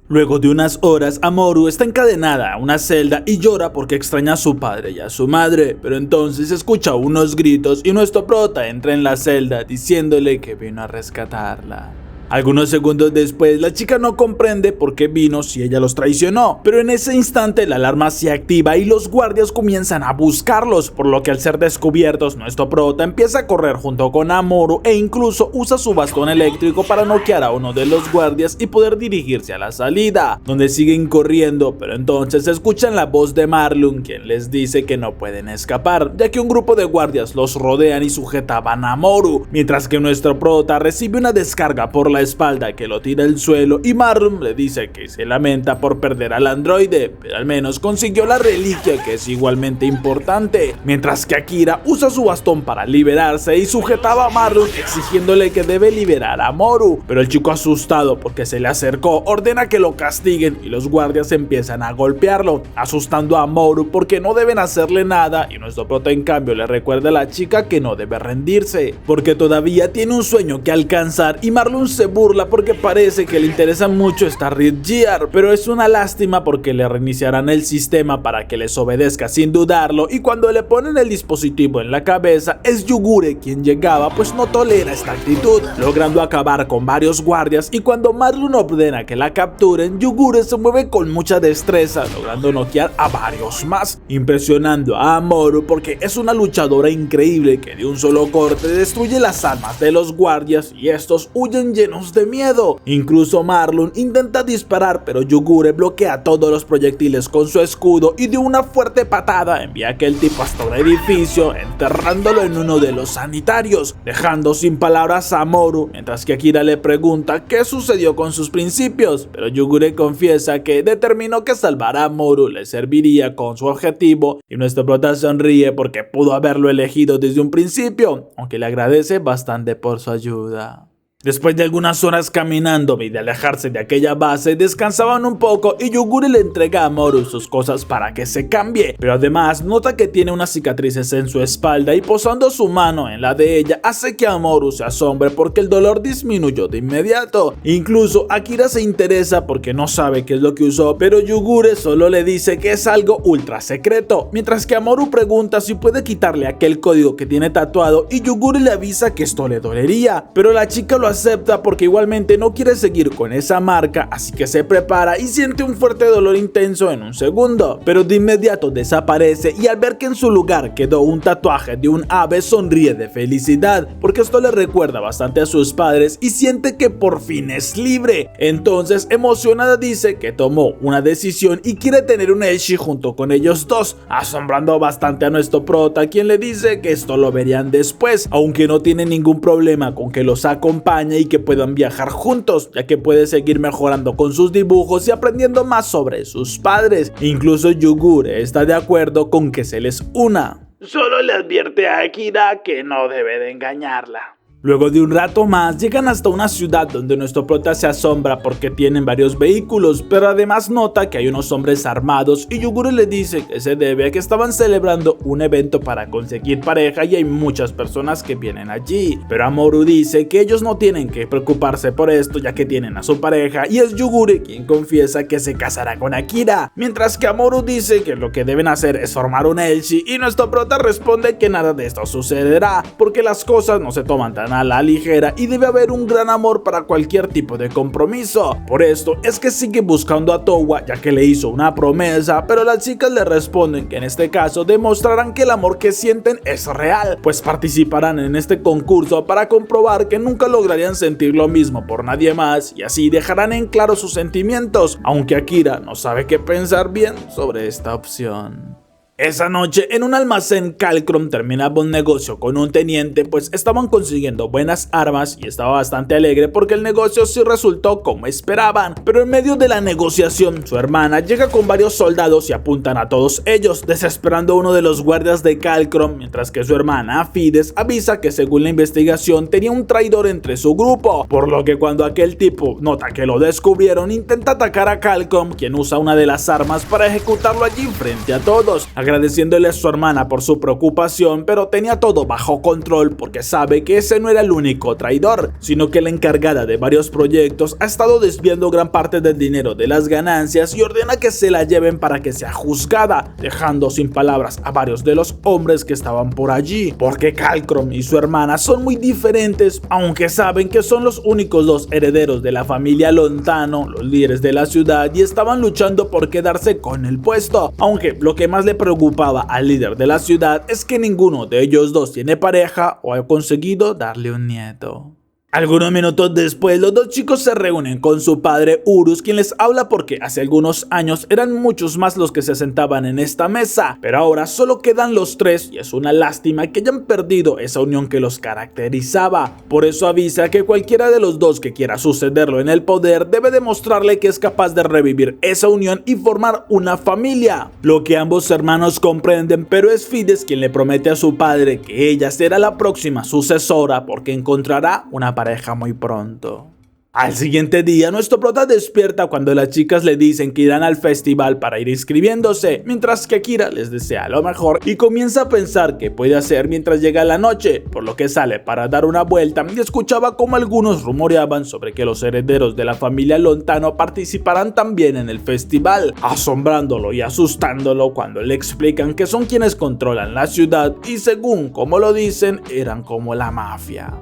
Speaker 1: Luego de unas horas, Amoru está encadenada a una celda y llora porque extraña a su padre y a su madre, pero entonces escucha unos gritos y nuestro prota entra en la celda diciéndole que vino a rescatarla. Algunos segundos después, la chica no comprende por qué vino si ella los traicionó, pero en ese instante la alarma se activa y los guardias comienzan a buscarlos, por lo que al ser descubiertos, nuestro prota empieza a correr junto con Amoru e incluso usa su bastón eléctrico para noquear a uno de los guardias y poder dirigirse a la salida, donde siguen corriendo, pero entonces escuchan la voz de Marlon, quien les dice que no pueden escapar, ya que un grupo de guardias los rodean y sujetaban a Amoru, mientras que nuestro prota recibe una descarga por la espalda que lo tira al suelo y Marlon le dice que se lamenta por perder al androide, pero al menos consiguió la reliquia, que es igualmente importante, mientras que Akira usa su bastón para liberarse y sujetaba a Marlon exigiéndole que debe liberar a Moru, pero el chico, asustado porque se le acercó, ordena que lo castiguen y los guardias empiezan a golpearlo, asustando a Moru porque no deben hacerle nada, y nuestro prota en cambio le recuerda a la chica que no debe rendirse porque todavía tiene un sueño que alcanzar, y Marlon se burla porque parece que le interesa mucho esta Red Gear, pero es una lástima porque le reiniciarán el sistema para que les obedezca sin dudarlo, y cuando le ponen el dispositivo en la cabeza es Yugure quien llegaba, pues no tolera esta actitud, logrando acabar con varios guardias, y cuando Marlon ordena que la capturen, Yugure se mueve con mucha destreza, logrando noquear a varios más, impresionando a Amoru porque es una luchadora increíble que de un solo corte destruye las armas de los guardias y estos huyen llenos de miedo. Incluso Marlon intenta disparar, pero Yugure bloquea todos los proyectiles con su escudo y de una fuerte patada envía a aquel tipo hasta un edificio, enterrándolo en uno de los sanitarios, dejando sin palabras a Amoru, mientras que Akira le pregunta qué sucedió con sus principios, pero Yugure confiesa que determinó que salvar a Amoru le serviría con su objetivo, y nuestro prota sonríe porque pudo haberlo elegido desde un principio, aunque le agradece bastante por su ayuda. Después de algunas horas caminando y de alejarse de aquella base, descansaban un poco y Yugure le entrega a Amoru sus cosas para que se cambie, pero además nota que tiene unas cicatrices en su espalda y posando su mano en la de ella hace que Amoru se asombre porque el dolor disminuyó de inmediato. Incluso Akira se interesa porque no sabe qué es lo que usó, pero Yugure solo le dice que es algo ultra secreto, mientras que Amoru pregunta si puede quitarle aquel código que tiene tatuado y Yugure le avisa que esto le dolería, pero la chica lo acepta porque igualmente no quiere seguir con esa marca, así que se prepara y siente un fuerte dolor intenso en un segundo, pero de inmediato desaparece, y al ver que en su lugar quedó un tatuaje de un ave sonríe de felicidad porque esto le recuerda bastante a sus padres y siente que por fin es libre. Entonces emocionada dice que tomó una decisión y quiere tener un Elshi junto con ellos dos, asombrando bastante a nuestro prota, quien le dice que esto lo verían después, aunque no tiene ningún problema con que los acompañe y que puedan viajar juntos, ya que puede seguir mejorando con sus dibujos y aprendiendo más sobre sus padres. Incluso Yugure está de acuerdo con que se les una. Solo le advierte a Akira que no debe de engañarla. Luego de un rato más, llegan hasta una ciudad donde nuestro prota se asombra porque tienen varios vehículos, pero además nota que hay unos hombres armados y Yugure le dice que se debe a que estaban celebrando un evento para conseguir pareja y hay muchas personas que vienen allí. Pero Amoru dice que ellos no tienen que preocuparse por esto ya que tienen a su pareja, y es Yugure quien confiesa que se casará con Akira, mientras que Amoru dice que lo que deben hacer es formar un Elshi, y nuestro prota responde que nada de esto sucederá porque las cosas no se toman tan a la ligera y debe haber un gran amor para cualquier tipo de compromiso. Por esto es que sigue buscando a Towa, ya que le hizo una promesa, pero las chicas le responden que en este caso demostrarán que el amor que sienten es real, pues participarán en este concurso para comprobar que nunca lograrían sentir lo mismo por nadie más, y así dejarán en claro sus sentimientos, aunque Akira no sabe qué pensar bien sobre esta opción. Esa noche, en un almacén, Calcrum terminaba un negocio con un teniente, pues estaban consiguiendo buenas armas y estaba bastante alegre porque el negocio sí resultó como esperaban. Pero en medio de la negociación, su hermana llega con varios soldados y apuntan a todos ellos, desesperando a uno de los guardias de Calcrum, mientras que su hermana, Fides, avisa que según la investigación tenía un traidor entre su grupo, por lo que cuando aquel tipo nota que lo descubrieron, intenta atacar a Calcrum, quien usa una de las armas para ejecutarlo allí frente a todos, agradeciéndole a su hermana por su preocupación, pero tenía todo bajo control porque sabe que ese no era el único traidor, sino que la encargada de varios proyectos ha estado desviando gran parte del dinero de las ganancias y ordena que se la lleven para que sea juzgada, dejando sin palabras a varios de los hombres que estaban por allí, porque Calcrum y su hermana son muy diferentes, aunque saben que son los únicos dos herederos de la familia Lontano, los líderes de la ciudad, y estaban luchando por quedarse con el puesto, aunque lo que más le preocupaba al líder de la ciudad es que ninguno de ellos dos tiene pareja o ha conseguido darle un nieto. Algunos minutos después, los dos chicos se reúnen con su padre Urus, quien les habla porque hace algunos años eran muchos más los que se sentaban en esta mesa, pero ahora solo quedan los tres y es una lástima que hayan perdido esa unión que los caracterizaba. Por eso avisa que cualquiera de los dos que quiera sucederlo en el poder debe demostrarle que es capaz de revivir esa unión y formar una familia, lo que ambos hermanos comprenden, pero es Fides quien le promete a su padre que ella será la próxima sucesora porque encontrará una pareja muy pronto. Al siguiente día, nuestro prota despierta cuando las chicas le dicen que irán al festival para ir inscribiéndose, mientras que Akira les desea lo mejor y comienza a pensar qué puede hacer mientras llega la noche, por lo que sale para dar una vuelta y escuchaba como algunos rumoreaban sobre que los herederos de la familia Lontano participarán también en el festival, asombrándolo y asustándolo cuando le explican que son quienes controlan la ciudad y según como lo dicen, eran como la mafia.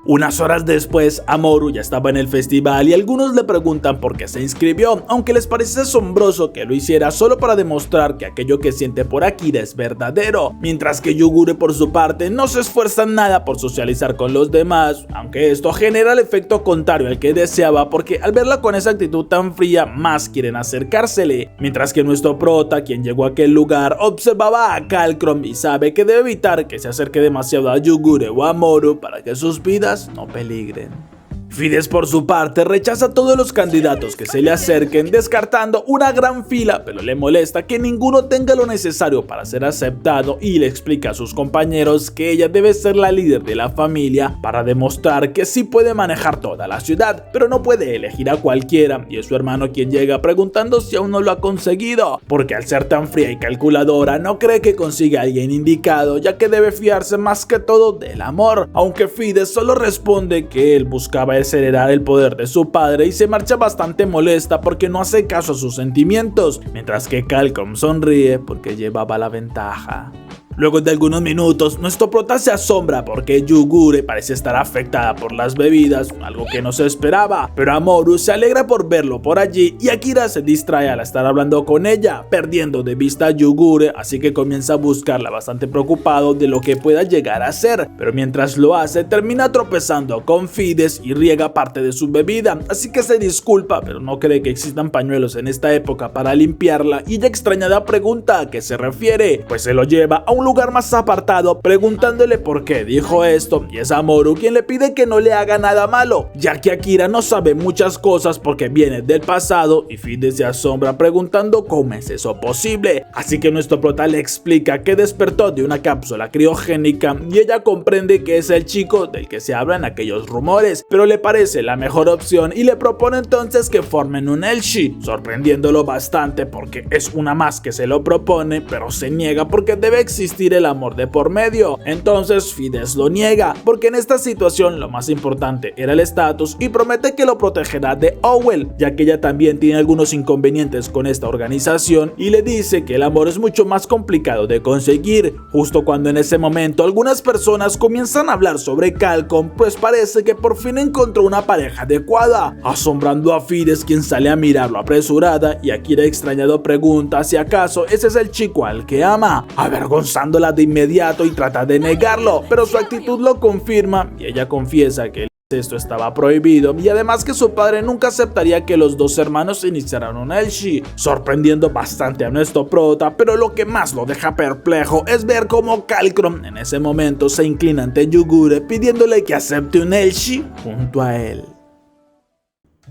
Speaker 1: Unas horas después, Amoru ya estaba en el festival y algunos le preguntan por qué se inscribió, aunque les parece asombroso que lo hiciera solo para demostrar que aquello que siente por Akira es verdadero, mientras que Yugure por su parte no se esfuerza nada por socializar con los demás, aunque esto genera el efecto contrario al que deseaba porque al verla con esa actitud tan fría más quieren acercársele, mientras que nuestro prota, quien llegó a aquel lugar, observaba a Calcrum y sabe que debe evitar que se acerque demasiado a Yugure o a Amoru para que sus vidas no peligren. Fides por su parte rechaza a todos los candidatos que se le acerquen, descartando una gran fila, pero le molesta que ninguno tenga lo necesario para ser aceptado y le explica a sus compañeros que ella debe ser la líder de la familia para demostrar que sí puede manejar toda la ciudad, pero no puede elegir a cualquiera, y es su hermano quien llega preguntando si aún no lo ha conseguido, porque al ser tan fría y calculadora no cree que consiga a alguien indicado, ya que debe fiarse más que todo del amor, aunque Fides solo responde que él buscaba heredar el poder de su padre y se marcha bastante molesta porque no hace caso a sus sentimientos, mientras que Calcrum sonríe porque llevaba la ventaja. Luego de algunos minutos, nuestro prota se asombra porque Yugure parece estar afectada por las bebidas, algo que no se esperaba, pero Amoru se alegra por verlo por allí y Akira se distrae al estar hablando con ella, perdiendo de vista a Yugure, así que comienza a buscarla bastante preocupado de lo que pueda llegar a ser, pero mientras lo hace termina tropezando con Fides y riega parte de su bebida, así que se disculpa, pero no cree que existan pañuelos en esta época para limpiarla y ella extrañada pregunta a qué se refiere, pues se lo lleva a un lugar más apartado preguntándole por qué dijo esto y es Amoru quien le pide que no le haga nada malo, ya que Akira no sabe muchas cosas porque viene del pasado y Fides se asombra preguntando cómo es eso posible, así que nuestro prota le explica que despertó de una cápsula criogénica y ella comprende que es el chico del que se habla en aquellos rumores, pero le parece la mejor opción y le propone entonces que formen un Elshi, sorprendiéndolo bastante porque es una más que se lo propone, pero se niega porque debe existir el amor de por medio. Entonces Fides lo niega porque en esta situación lo más importante era el estatus y promete que lo protegerá de Owell, ya que ella también tiene algunos inconvenientes con esta organización y le dice que el amor es mucho más complicado de conseguir, justo cuando en ese momento algunas personas comienzan a hablar sobre Calcrum, pues parece que por fin encontró una pareja adecuada, asombrando a Fides quien sale a mirarlo apresurada y Akira extrañado pregunta si acaso ese es el chico al que ama, avergonzándola de inmediato y trata de negarlo, pero su actitud lo confirma y ella confiesa que esto estaba prohibido y además que su padre nunca aceptaría que los dos hermanos iniciaran un Elshi, sorprendiendo bastante a nuestro prota, pero lo que más lo deja perplejo es ver cómo Kalkrom en ese momento se inclina ante Yugure pidiéndole que acepte un Elshi junto a él.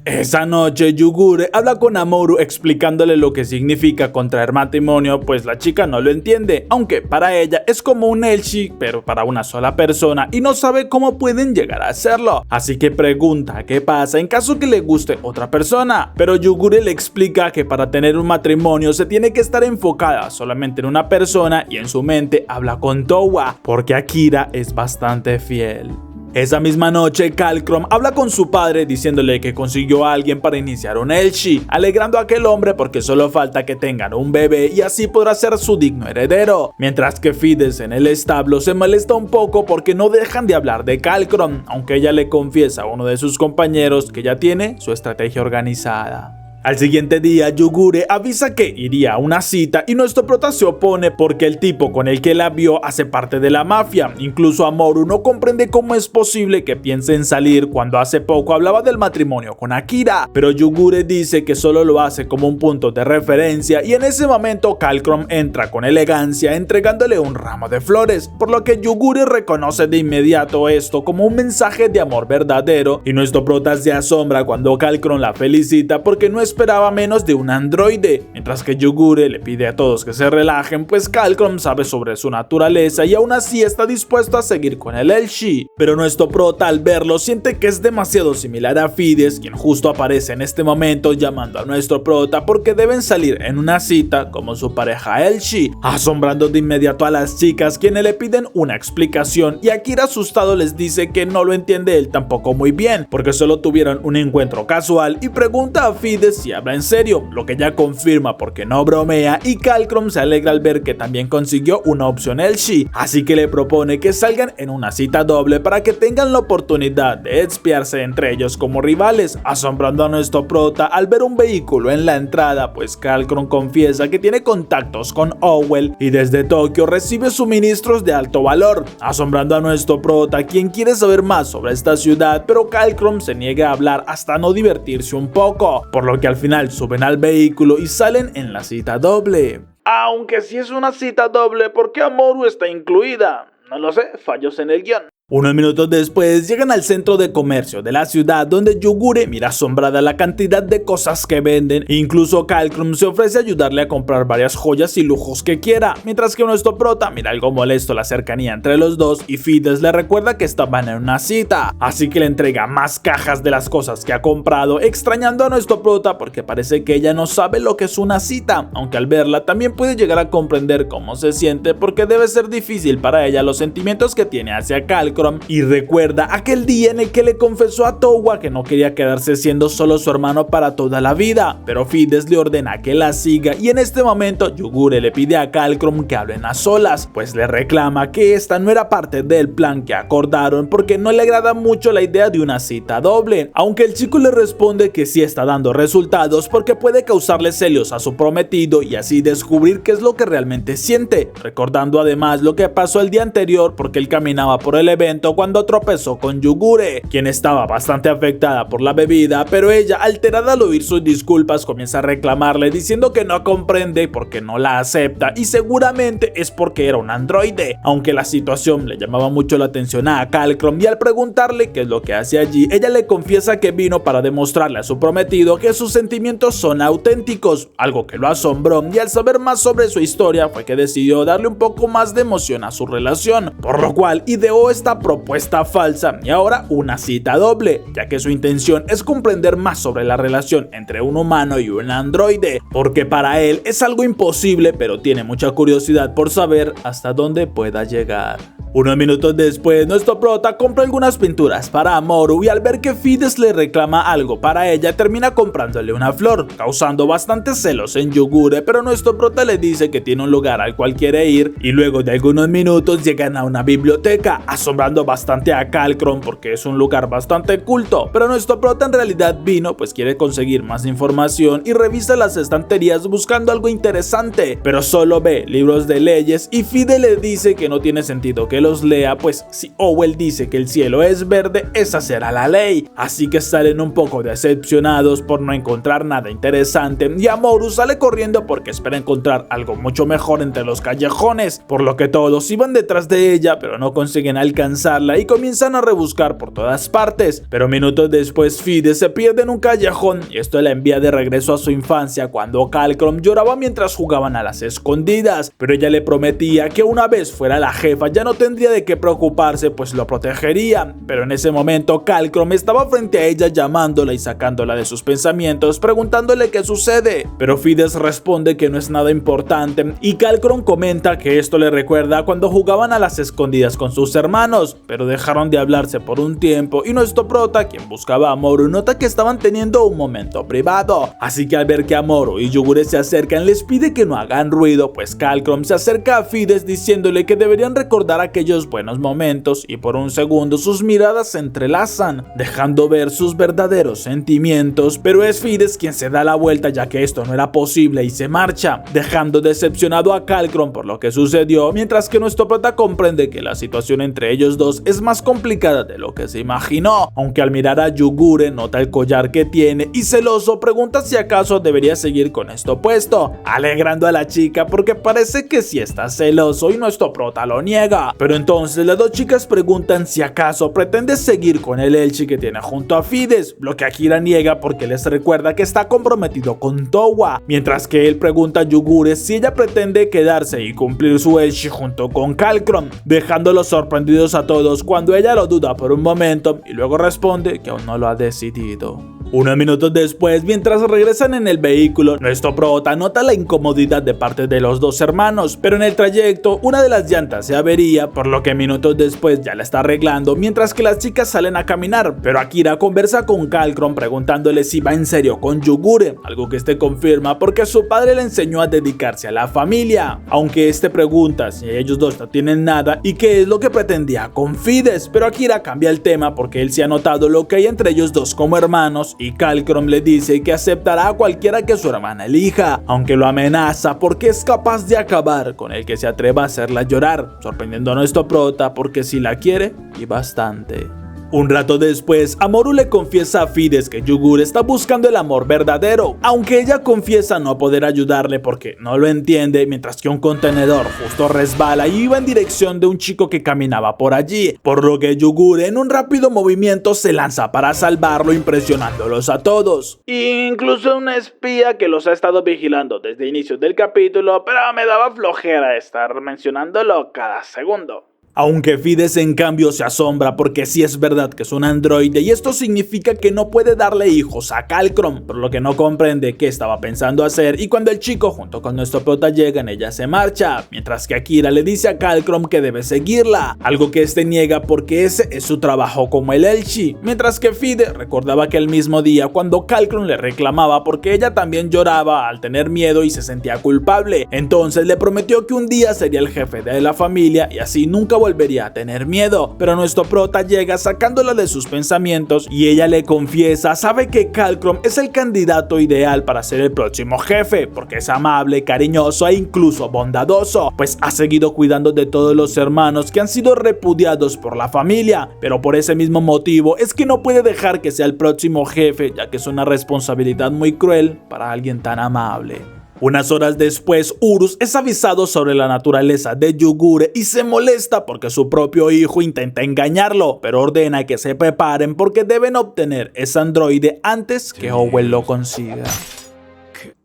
Speaker 1: Esa noche Yugure habla con Amoru explicándole lo que significa contraer matrimonio, pues la chica no lo entiende, aunque para ella es como un Elshi, pero para una sola persona y no sabe cómo pueden llegar a hacerlo, así que pregunta qué pasa en caso que le guste otra persona, pero Yugure le explica que para tener un matrimonio se tiene que estar enfocada solamente en una persona y en su mente habla con Towa, porque Akira es bastante fiel. Esa misma noche, Kalkrom habla con su padre diciéndole que consiguió a alguien para iniciar un Elshi, alegrando a aquel hombre porque solo falta que tengan un bebé y así podrá ser su digno heredero. Mientras que Fides en el establo se molesta un poco porque no dejan de hablar de Kalkrom, aunque ella le confiesa a uno de sus compañeros que ya tiene su estrategia organizada. Al siguiente día, Yugure avisa que iría a una cita y nuestro prota se opone porque el tipo con el que la vio hace parte de la mafia. Incluso Amoru no comprende cómo es posible que piense en salir cuando hace poco hablaba del matrimonio con Akira, pero Yugure dice que solo lo hace como un punto de referencia y en ese momento Kalkrom entra con elegancia entregándole un ramo de flores, por lo que Yugure reconoce de inmediato esto como un mensaje de amor verdadero y nuestro prota se asombra cuando Kalkrom la felicita porque no esperaba menos de un androide, mientras que Yugure le pide a todos que se relajen, pues Kalkrom sabe sobre su naturaleza y aún así está dispuesto a seguir con el Elshi, pero nuestro prota al verlo siente que es demasiado similar a Fides, quien justo aparece en este momento llamando a nuestro prota porque deben salir en una cita como su pareja Elshi, asombrando de inmediato a las chicas quienes le piden una explicación y Akira asustado les dice que no lo entiende él tampoco muy bien, porque solo tuvieron un encuentro casual y pregunta a Fides si habla en serio, lo que ya confirma porque no bromea y Kalkrom se alegra al ver que también consiguió una opción Elshi, así que le propone que salgan en una cita doble para que tengan la oportunidad de expiarse entre ellos como rivales, asombrando a nuestro prota al ver un vehículo en la entrada, pues Kalkrom confiesa que tiene contactos con Owell y desde Tokio recibe suministros de alto valor, asombrando a nuestro prota quien quiere saber más sobre esta ciudad, pero Kalkrom se niega a hablar hasta no divertirse un poco, por lo que al final suben al vehículo y salen en la cita doble. Aunque si es una cita doble, ¿por qué Amoru está incluida? No lo sé, fallos en el guión. Unos minutos después llegan al centro de comercio de la ciudad donde Yugure mira asombrada la cantidad de cosas que venden e incluso Kalkrom se ofrece a ayudarle a comprar varias joyas y lujos que quiera, mientras que nuestro prota mira algo molesto la cercanía entre los dos y Fides le recuerda que estaban en una cita, así que le entrega más cajas de las cosas que ha comprado, extrañando a nuestro prota porque parece que ella no sabe lo que es una cita, aunque al verla también puede llegar a comprender cómo se siente porque debe ser difícil para ella los sentimientos que tiene hacia Kalkrom y recuerda aquel día en el que le confesó a Towa que no quería quedarse siendo solo su hermano para toda la vida, pero Fides le ordena que la siga y en este momento Yugure le pide a Kalkrom que hablen a solas, pues le reclama que esta no era parte del plan que acordaron porque no le agrada mucho la idea de una cita doble, aunque el chico le responde que sí está dando resultados porque puede causarle celos a su prometido y así descubrir qué es lo que realmente siente, recordando además lo que pasó el día anterior porque él caminaba por el evento cuando tropezó con Yugure, quien estaba bastante afectada por la bebida, pero ella, alterada al oír sus disculpas, comienza a reclamarle diciendo que no comprende porque no la acepta y seguramente es porque era un androide, aunque la situación le llamaba mucho la atención a Kalkrom y al preguntarle qué es lo que hace allí, ella le confiesa que vino para demostrarle a su prometido que sus sentimientos son auténticos, algo que lo asombró y al saber más sobre su historia fue que decidió darle un poco más de emoción a su relación, por lo cual ideó esta propuesta falsa y ahora una cita doble, ya que su intención es comprender más sobre la relación entre un humano y un androide, porque para él es algo imposible, pero tiene mucha curiosidad por saber hasta dónde pueda llegar. Unos minutos después, nuestro prota compra algunas pinturas para Amoru y al ver que Fides le reclama algo para ella, termina comprándole una flor, causando bastantes celos en Yugure, pero nuestro prota le dice que tiene un lugar al cual quiere ir y luego de algunos minutos llegan a una biblioteca, asombrando bastante a Kalkrom porque es un lugar bastante culto, pero nuestro prota en realidad vino pues quiere conseguir más información y revisa las estanterías buscando algo interesante, pero solo ve libros de leyes y Fides le dice que no tiene sentido que que los lea, pues si Owl dice que el cielo es verde, esa será la ley. Así que salen un poco decepcionados por no encontrar nada interesante y Amouru sale corriendo porque espera encontrar algo mucho mejor entre los callejones, por lo que todos iban detrás de ella pero no consiguen alcanzarla y comienzan a rebuscar por todas partes. Pero minutos después Fides se pierde en un callejón y esto la envía de regreso a su infancia cuando Calcrum lloraba mientras jugaban a las escondidas, pero ella le prometía que una vez fuera la jefa ya no tendría de qué preocuparse pues lo protegería. Pero en ese momento Calcrum estaba frente a ella llamándola y sacándola de sus pensamientos preguntándole qué sucede, pero Fides responde que no es nada importante y Calcrum comenta que esto le recuerda cuando jugaban a las escondidas con sus hermanos, pero dejaron de hablarse por un tiempo y nuestro prota, quien buscaba a Amouru, nota que estaban teniendo un momento privado, así que al ver que Amouru y Yugure se acercan les pide que no hagan ruido, pues Calcrum se acerca a Fides diciéndole que deberían recordar aquellos buenos momentos y por un segundo sus miradas se entrelazan, dejando ver sus verdaderos sentimientos, pero es Fides quien se da la vuelta ya que esto no era posible y se marcha, dejando decepcionado a Calcrum por lo que sucedió, mientras que nuestro prota comprende que la situación entre ellos dos es más complicada de lo que se imaginó, aunque al mirar a Yugure nota el collar que tiene y celoso pregunta si acaso debería seguir con esto puesto, alegrando a la chica porque parece que sí está celoso y nuestro prota lo niega. Pero entonces las dos chicas preguntan si acaso pretende seguir con el Elchi que tiene junto a Fides, lo que Akira niega porque les recuerda que está comprometido con Towa, mientras que él pregunta a Yugure si ella pretende quedarse y cumplir su Elchi junto con Calcrum, dejándolos sorprendidos a todos cuando ella lo duda por un momento y luego responde que aún no lo ha decidido. Unos minutos después, mientras regresan en el vehículo, nuestro prota nota la incomodidad de parte de los dos hermanos, pero en el trayecto una de las llantas se avería, por lo que minutos después ya la está arreglando, mientras que las chicas salen a caminar, pero Akira conversa con Calcrum preguntándole si va en serio con Yugure, algo que este confirma porque su padre le enseñó a dedicarse a la familia, aunque este pregunta si ellos dos no tienen nada y qué es lo que pretendía con Fides, pero Akira cambia el tema porque él se ha notado lo que hay entre ellos dos como hermanos y Calcrum le dice que aceptará a cualquiera que su hermana elija, aunque lo amenaza porque es capaz de acabar con el que se atreva a hacerla llorar, sorprendiendo a nuestro prota porque si la quiere y bastante. Un rato después, Amouru le confiesa a Fides que Yugure está buscando el amor verdadero, aunque ella confiesa no poder ayudarle porque no lo entiende, mientras que un contenedor justo resbala y iba en dirección de un chico que caminaba por allí, por lo que Yugure en un rápido movimiento se lanza para salvarlo, impresionándolos a todos. Incluso una espía que los ha estado vigilando desde inicios del capítulo, pero me daba flojera estar mencionándolo cada segundo. Aunque Fides en cambio se asombra porque sí es verdad que es un androide y esto significa que no puede darle hijos a Calcrum, por lo que no comprende qué estaba pensando hacer, y cuando el chico junto con nuestro prota llegan ella se marcha, mientras que Akira le dice a Calcrum que debe seguirla, algo que este niega porque ese es su trabajo como el Elchi, mientras que Fides recordaba que el mismo día cuando Calcrum le reclamaba porque ella también lloraba al tener miedo y se sentía culpable, entonces le prometió que un día sería el jefe de la familia y así nunca volvería a tener miedo, pero nuestro prota llega sacándola de sus pensamientos y ella le confiesa, sabe que Calcrum es el candidato ideal para ser el próximo jefe, porque es amable, cariñoso e incluso bondadoso, pues ha seguido cuidando de todos los hermanos que han sido repudiados por la familia, pero por ese mismo motivo es que no puede dejar que sea el próximo jefe, ya que es una responsabilidad muy cruel para alguien tan amable. Unas horas después, Urus es avisado sobre la naturaleza de Yugure y se molesta porque su propio hijo intenta engañarlo, pero ordena que se preparen porque deben obtener ese androide antes que Owl lo consiga.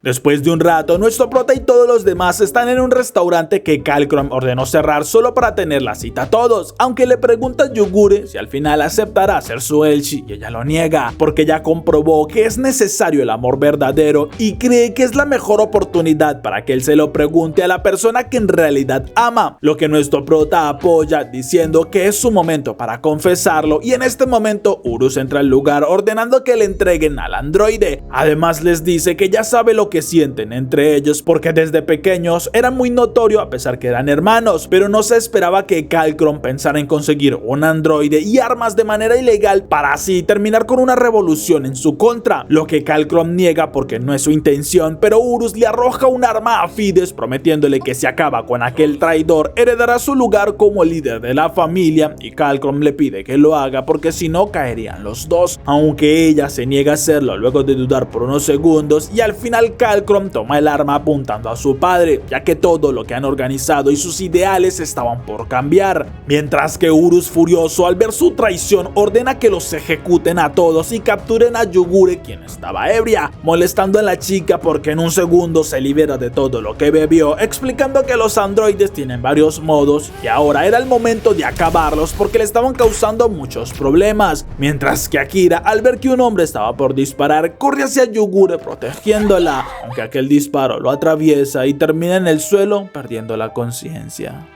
Speaker 1: Después de un rato, nuestro prota y todos los demás están en un restaurante que Calcrum ordenó cerrar solo para tener la cita a todos, aunque le pregunta a Yugure si al final aceptará ser su Elchi y ella lo niega, porque ya comprobó que es necesario el amor verdadero y cree que es la mejor oportunidad para que él se lo pregunte a la persona que en realidad ama, lo que nuestro prota apoya diciendo que es su momento para confesarlo, y en este momento Urus entra al lugar ordenando que le entreguen al androide. Además les dice que ya sabe lo que que sienten entre ellos, porque desde pequeños era muy notorio a pesar que eran hermanos, pero no se esperaba que Kalkron pensara en conseguir un androide y armas de manera ilegal para así terminar con una revolución en su contra, lo que Kalkron niega porque no es su intención, pero Urus le arroja un arma a Fides prometiéndole que si acaba con aquel traidor heredará su lugar como líder de la familia, y Kalkron le pide que lo haga porque si no caerían los dos, aunque ella se niega a hacerlo luego de dudar por unos segundos, y al final Kalkron toma el arma apuntando a su padre, ya que todo lo que han organizado y sus ideales estaban por cambiar, mientras que Urus, furioso al ver su traición, ordena que los ejecuten a todos y capturen a Yugure, quien estaba ebria, molestando a la chica porque en un segundo se libera de todo lo que bebió, explicando que los androides tienen varios modos y ahora era el momento de acabarlos porque le estaban causando muchos problemas, mientras que Akira, al ver que un hombre estaba por disparar, corre hacia Yugure protegiéndola, aunque aquel disparo lo atraviesa y termina en el suelo perdiendo la conciencia.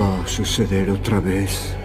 Speaker 3: ¿Va a suceder otra vez?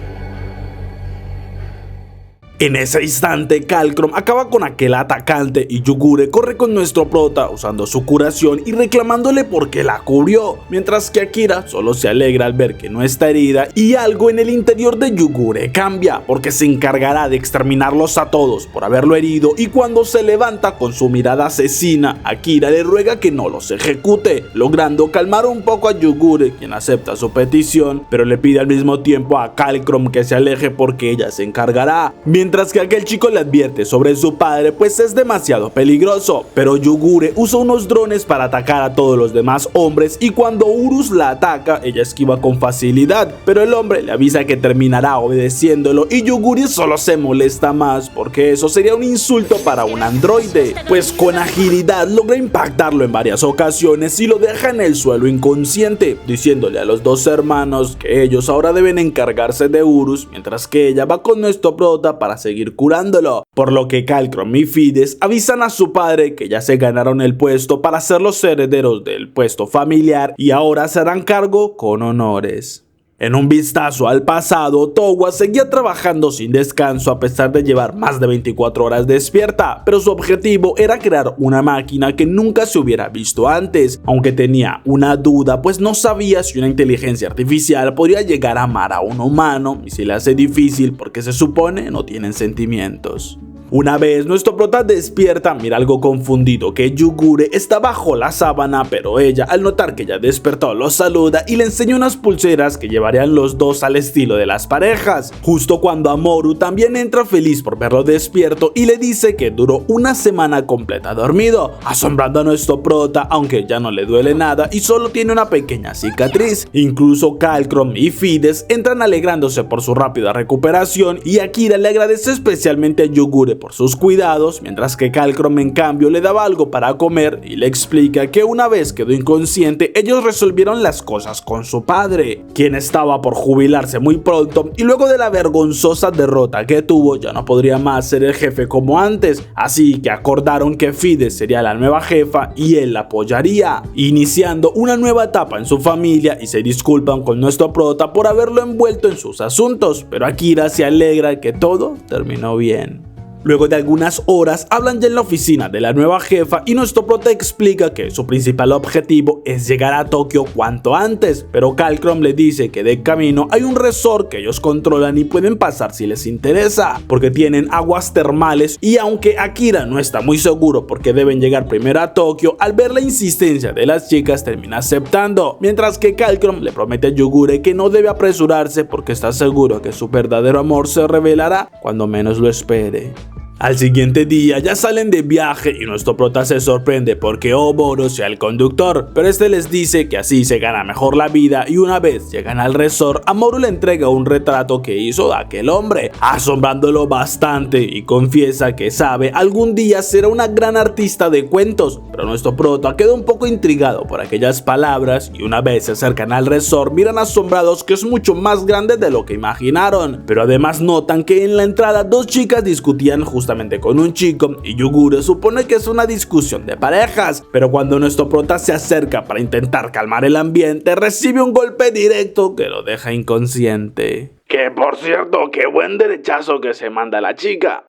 Speaker 1: En ese instante, Kalkron acaba con aquel atacante y Yugure corre con nuestro prota usando su curación y reclamándole por qué la cubrió, mientras que Akira solo se alegra al ver que no está herida, y algo en el interior de Yugure cambia porque se encargará de exterminarlos a todos por haberlo herido, y cuando se levanta con su mirada asesina, Akira le ruega que no los ejecute, logrando calmar un poco a Yugure, quien acepta su petición, pero le pide al mismo tiempo a Kalkron que se aleje porque ella se encargará, mientras que aquel chico le advierte sobre su padre pues es demasiado peligroso, pero Yugure usa unos drones para atacar a todos los demás hombres, y cuando Urus la ataca ella esquiva con facilidad, pero el hombre le avisa que terminará obedeciéndolo y Yugure solo se molesta más porque eso sería un insulto para un androide, pues con agilidad logra impactarlo en varias ocasiones y lo deja en el suelo inconsciente, diciéndole a los dos hermanos que ellos ahora deben encargarse de Urus, mientras que ella va con nuestro prota para seguir curándolo, por lo que Kalkron y Fides avisan a su padre que ya se ganaron el puesto para ser los herederos del puesto familiar y ahora se harán cargo con honores. En un vistazo al pasado, Towa seguía trabajando sin descanso a pesar de llevar más de 24 horas despierta, pero su objetivo era crear una máquina que nunca se hubiera visto antes, aunque tenía una duda pues no sabía si una inteligencia artificial podría llegar a amar a un humano, y se le hace difícil porque se supone no tienen sentimientos. Una vez nuestro prota despierta, mira algo confundido que Yugure está bajo la sábana, pero ella, al notar que ya despertó, lo saluda y le enseña unas pulseras que llevarían los dos al estilo de las parejas, justo cuando Amoru también entra feliz por verlo despierto y le dice que duró una semana completa dormido, asombrando a nuestro prota, aunque ya no le duele nada y solo tiene una pequeña cicatriz. Incluso Kalkron y Fides entran alegrándose por su rápida recuperación, y Akira le agradece especialmente a Yugure por sus cuidados, mientras que Kalkron en cambio le daba algo para comer y le explica que una vez quedó inconsciente ellos resolvieron las cosas con su padre, quien estaba por jubilarse muy pronto, y luego de la vergonzosa derrota que tuvo ya no podría más ser el jefe como antes, así que acordaron que Fides sería la nueva jefa y él la apoyaría, iniciando una nueva etapa en su familia, y se disculpan con nuestro prota por haberlo envuelto en sus asuntos, pero Akira se alegra que todo terminó bien. Luego de algunas horas hablan ya en la oficina de la nueva jefa y nuestro prota explica que su principal objetivo es llegar a Tokio cuanto antes, pero Kalkron le dice que de camino hay un resort que ellos controlan y pueden pasar si les interesa, porque tienen aguas termales, y aunque Akira no está muy seguro porque deben llegar primero a Tokio, al ver la insistencia de las chicas termina aceptando, mientras que Kalkron le promete a Yugure que no debe apresurarse porque está seguro que su verdadero amor se revelará cuando menos lo espere. Al siguiente día ya salen de viaje y nuestro prota se sorprende porque Oboro sea el conductor, pero este les dice que así se gana mejor la vida, y una vez llegan al resort, Amoru le entrega un retrato que hizo de aquel hombre, asombrándolo bastante, y confiesa que sabe algún día será una gran artista de cuentos, pero nuestro prota queda un poco intrigado por aquellas palabras, y una vez se acercan al resort miran asombrados que es mucho más grande de lo que imaginaron, pero además notan que en la entrada dos chicas discutían justamente con un chico, y Yugure supone que es una discusión de parejas, pero cuando nuestro prota se acerca para intentar calmar el ambiente recibe un golpe directo que lo deja inconsciente. Que por cierto, qué buen derechazo que se manda la chica.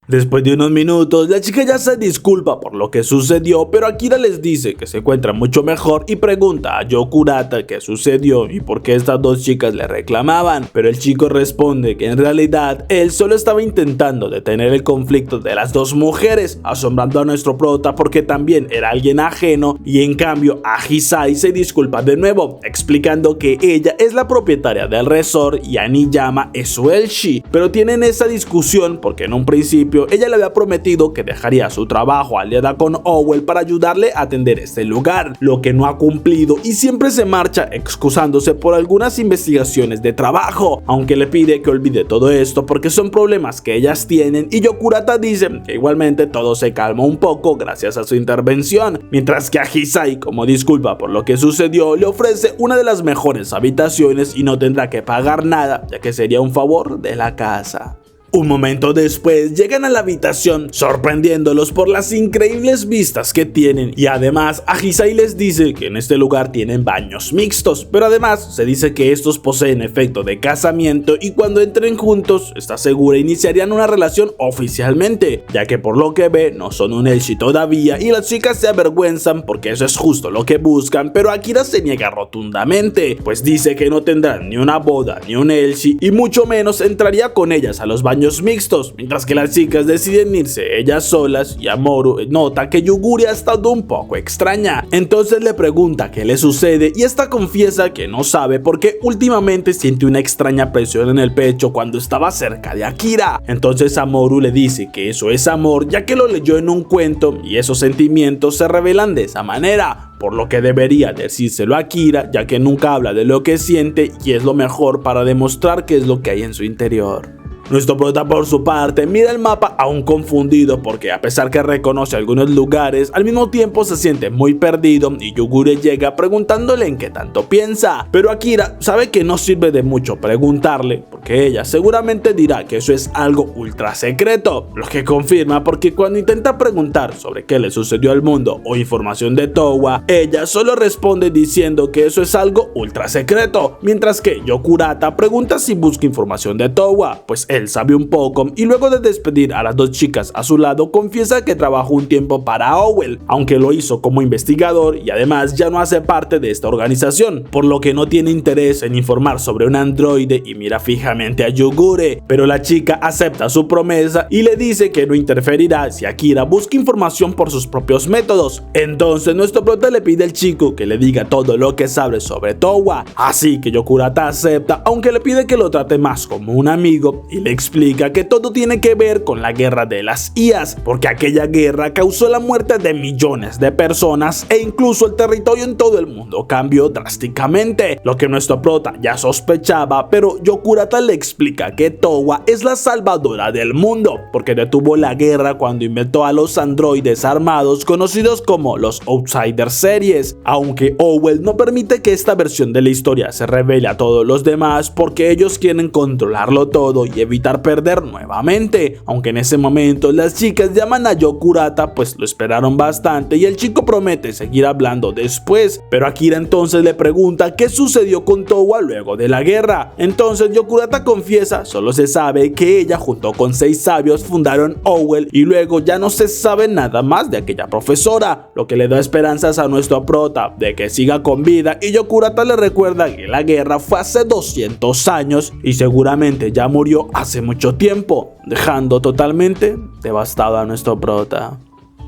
Speaker 1: Después de unos minutos, la chica ya se disculpa por lo que sucedió, pero Akira les dice que se encuentra mucho mejor y pregunta a Yokurata qué sucedió y por qué estas dos chicas le reclamaban, pero el chico responde que en realidad él solo estaba intentando detener el conflicto de las dos mujeres, asombrando a nuestro prota porque también era alguien ajeno, y en cambio a Hisai se disculpa de nuevo, explicando que ella es la propietaria del resort y Aniyama es su Elshi, pero tienen esa discusión porque en un principio ella le había prometido que dejaría su trabajo aliada con Owl para ayudarle a atender este lugar, lo que no ha cumplido y siempre se marcha excusándose por algunas investigaciones de trabajo, aunque le pide que olvide todo esto porque son problemas que ellas tienen, y Yokurata dice que igualmente todo se calma un poco gracias a su intervención, mientras que a Hisai, como disculpa por lo que sucedió, le ofrece una de las mejores habitaciones y no tendrá que pagar nada, ya que sería un favor de la casa. Un momento después llegan a la habitación sorprendiéndolos por las increíbles vistas que tienen, y además a Hisai les dice que en este lugar tienen baños mixtos, pero además se dice que estos poseen efecto de casamiento y cuando entren juntos está segura iniciarían una relación oficialmente, ya que por lo que ve no son un Elshi todavía y las chicas se avergüenzan porque eso es justo lo que buscan, pero Akira se niega rotundamente, pues dice que no tendrán ni una boda ni un Elshi y mucho menos entraría con ellas a los baños mixtos, mientras que las chicas deciden irse ellas solas y Amoru nota que Yuguri ha estado un poco extraña. Entonces le pregunta qué le sucede y esta confiesa que no sabe porque últimamente siente una extraña presión en el pecho cuando estaba cerca de Akira. Entonces Amoru le dice que eso es amor, ya que lo leyó en un cuento y esos sentimientos se revelan de esa manera, por lo que debería decírselo a Akira, ya que nunca habla de lo que siente y es lo mejor para demostrar qué es lo que hay en su interior. Nuestro prota por su parte mira el mapa aún confundido porque a pesar que reconoce algunos lugares, al mismo tiempo se siente muy perdido y Yugure llega preguntándole en qué tanto piensa, pero Akira sabe que no sirve de mucho preguntarle porque ella seguramente dirá que eso es algo ultra secreto, lo que confirma porque cuando intenta preguntar sobre qué le sucedió al mundo o información de Towa, ella solo responde diciendo que eso es algo ultra secreto, mientras que Yokurata pregunta si busca información de Towa, pues él sabe un poco y luego de despedir a las dos chicas a su lado confiesa que trabajó un tiempo para Owl, aunque lo hizo como investigador y además ya no hace parte de esta organización, por lo que no tiene interés en informar sobre un androide y mira fijamente a Yugure, pero la chica acepta su promesa y le dice que no interferirá si Akira busca información por sus propios métodos. Entonces nuestro prota le pide al chico que le diga todo lo que sabe sobre Towa, así que Yokurata acepta, aunque le pide que lo trate más como un amigo y le explica que todo tiene que ver con la guerra de las IAs, porque aquella guerra causó la muerte de millones de personas e incluso el territorio en todo el mundo cambió drásticamente, lo que nuestro prota ya sospechaba, pero Yokurata le explica que Towa es la salvadora del mundo, porque detuvo la guerra cuando inventó a los androides armados conocidos como los Outsider Series, aunque Owl no permite que esta versión de la historia se revele a todos los demás porque ellos quieren controlarlo todo y evitar perder nuevamente, aunque en ese momento las chicas llaman a Yokurata pues lo esperaron bastante y el chico promete seguir hablando después, pero Akira entonces le pregunta qué sucedió con Towa luego de la guerra. Entonces Yokurata confiesa, solo se sabe que ella junto con 6 sabios fundaron Owl y luego ya no se sabe nada más de aquella profesora, lo que le da esperanzas a nuestro prota de que siga con vida, y Yokurata le recuerda que la guerra fue hace 200 años y seguramente ya murió hace mucho tiempo, dejando totalmente devastado a nuestro prota.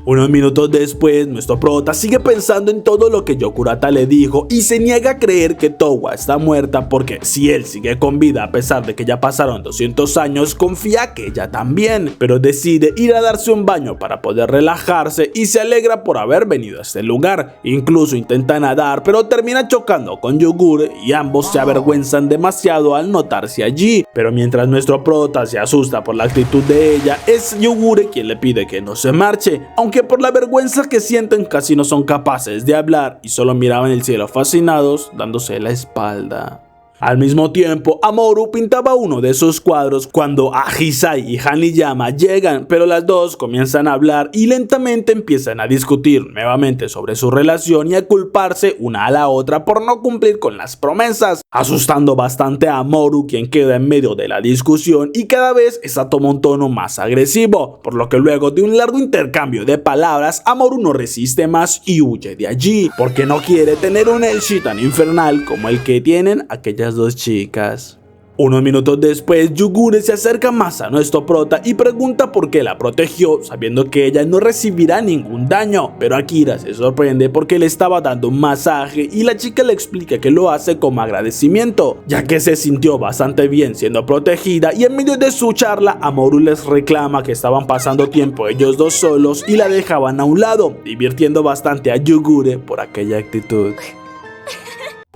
Speaker 1: Unos minutos después, nuestro prota sigue pensando en todo lo que Yokurata le dijo y se niega a creer que Towa está muerta porque si él sigue con vida a pesar de que ya pasaron 200 años, confía que ella también, pero decide ir a darse un baño para poder relajarse y se alegra por haber venido a este lugar. Incluso intenta nadar, pero termina chocando con Yugure y ambos se avergüenzan demasiado al notarse allí, pero mientras nuestro prota se asusta por la actitud de ella, es Yugure quien le pide que no se marche, aunque por la vergüenza que sienten casi no son capaces de hablar y solo miraban el cielo fascinados dándose la espalda. Al mismo tiempo, Amoru pintaba uno de sus cuadros cuando Ahisai y Hanayama llegan, pero las dos comienzan a hablar y lentamente empiezan a discutir nuevamente sobre su relación y a culparse una a la otra por no cumplir con las promesas, asustando bastante a Amoru, quien queda en medio de la discusión y cada vez esta toma un tono más agresivo, por lo que luego de un largo intercambio de palabras, Amoru no resiste más y huye de allí, porque no quiere tener un Elshi tan infernal como el que tienen aquellas dos chicas. Unos minutos después, Yugure se acerca más a nuestro prota y pregunta por qué la protegió, sabiendo que ella no recibirá ningún daño, pero Akira se sorprende porque le estaba dando un masaje y la chica le explica que lo hace como agradecimiento, ya que se sintió bastante bien siendo protegida, y en medio de su charla, Amoru les reclama que estaban pasando tiempo ellos dos solos y la dejaban a un lado, divirtiendo bastante a Yugure por aquella actitud.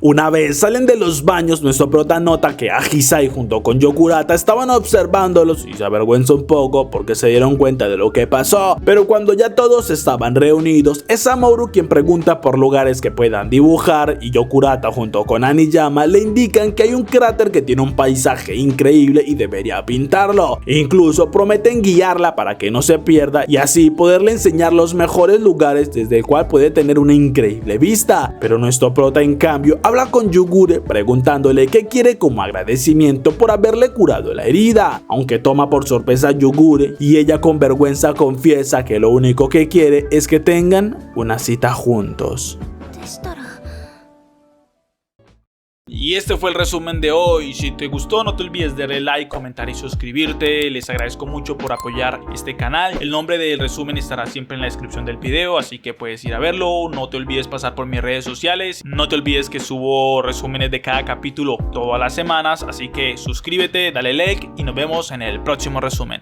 Speaker 1: Una vez salen de los baños, nuestro prota nota que Ahisai junto con Yokurata estaban observándolos y se avergüenza un poco porque se dieron cuenta de lo que pasó, pero cuando ya todos estaban reunidos, es Amoru quien pregunta por lugares que puedan dibujar y Yokurata junto con Hanayama le indican que hay un cráter que tiene un paisaje increíble y debería pintarlo. Incluso prometen guiarla para que no se pierda y así poderle enseñar los mejores lugares desde el cual puede tener una increíble vista, pero nuestro prota en cambio habla con Yugure preguntándole qué quiere como agradecimiento por haberle curado la herida, aunque toma por sorpresa a Yugure y ella con vergüenza confiesa que lo único que quiere es que tengan una cita juntos. Y este fue el resumen de hoy. Si te gustó, no te olvides de darle like, comentar y suscribirte. Les agradezco mucho por apoyar este canal. El nombre del resumen estará siempre en la descripción del video, así que puedes ir a verlo. No te olvides pasar por mis redes sociales. No te olvides que subo resúmenes de cada capítulo todas las semanas, así que suscríbete, dale like y nos vemos en el próximo resumen.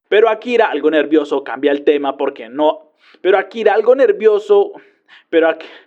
Speaker 1: Pero Akira, algo nervioso, cambia el tema porque no... Pero Akira, algo nervioso... Pero Akira...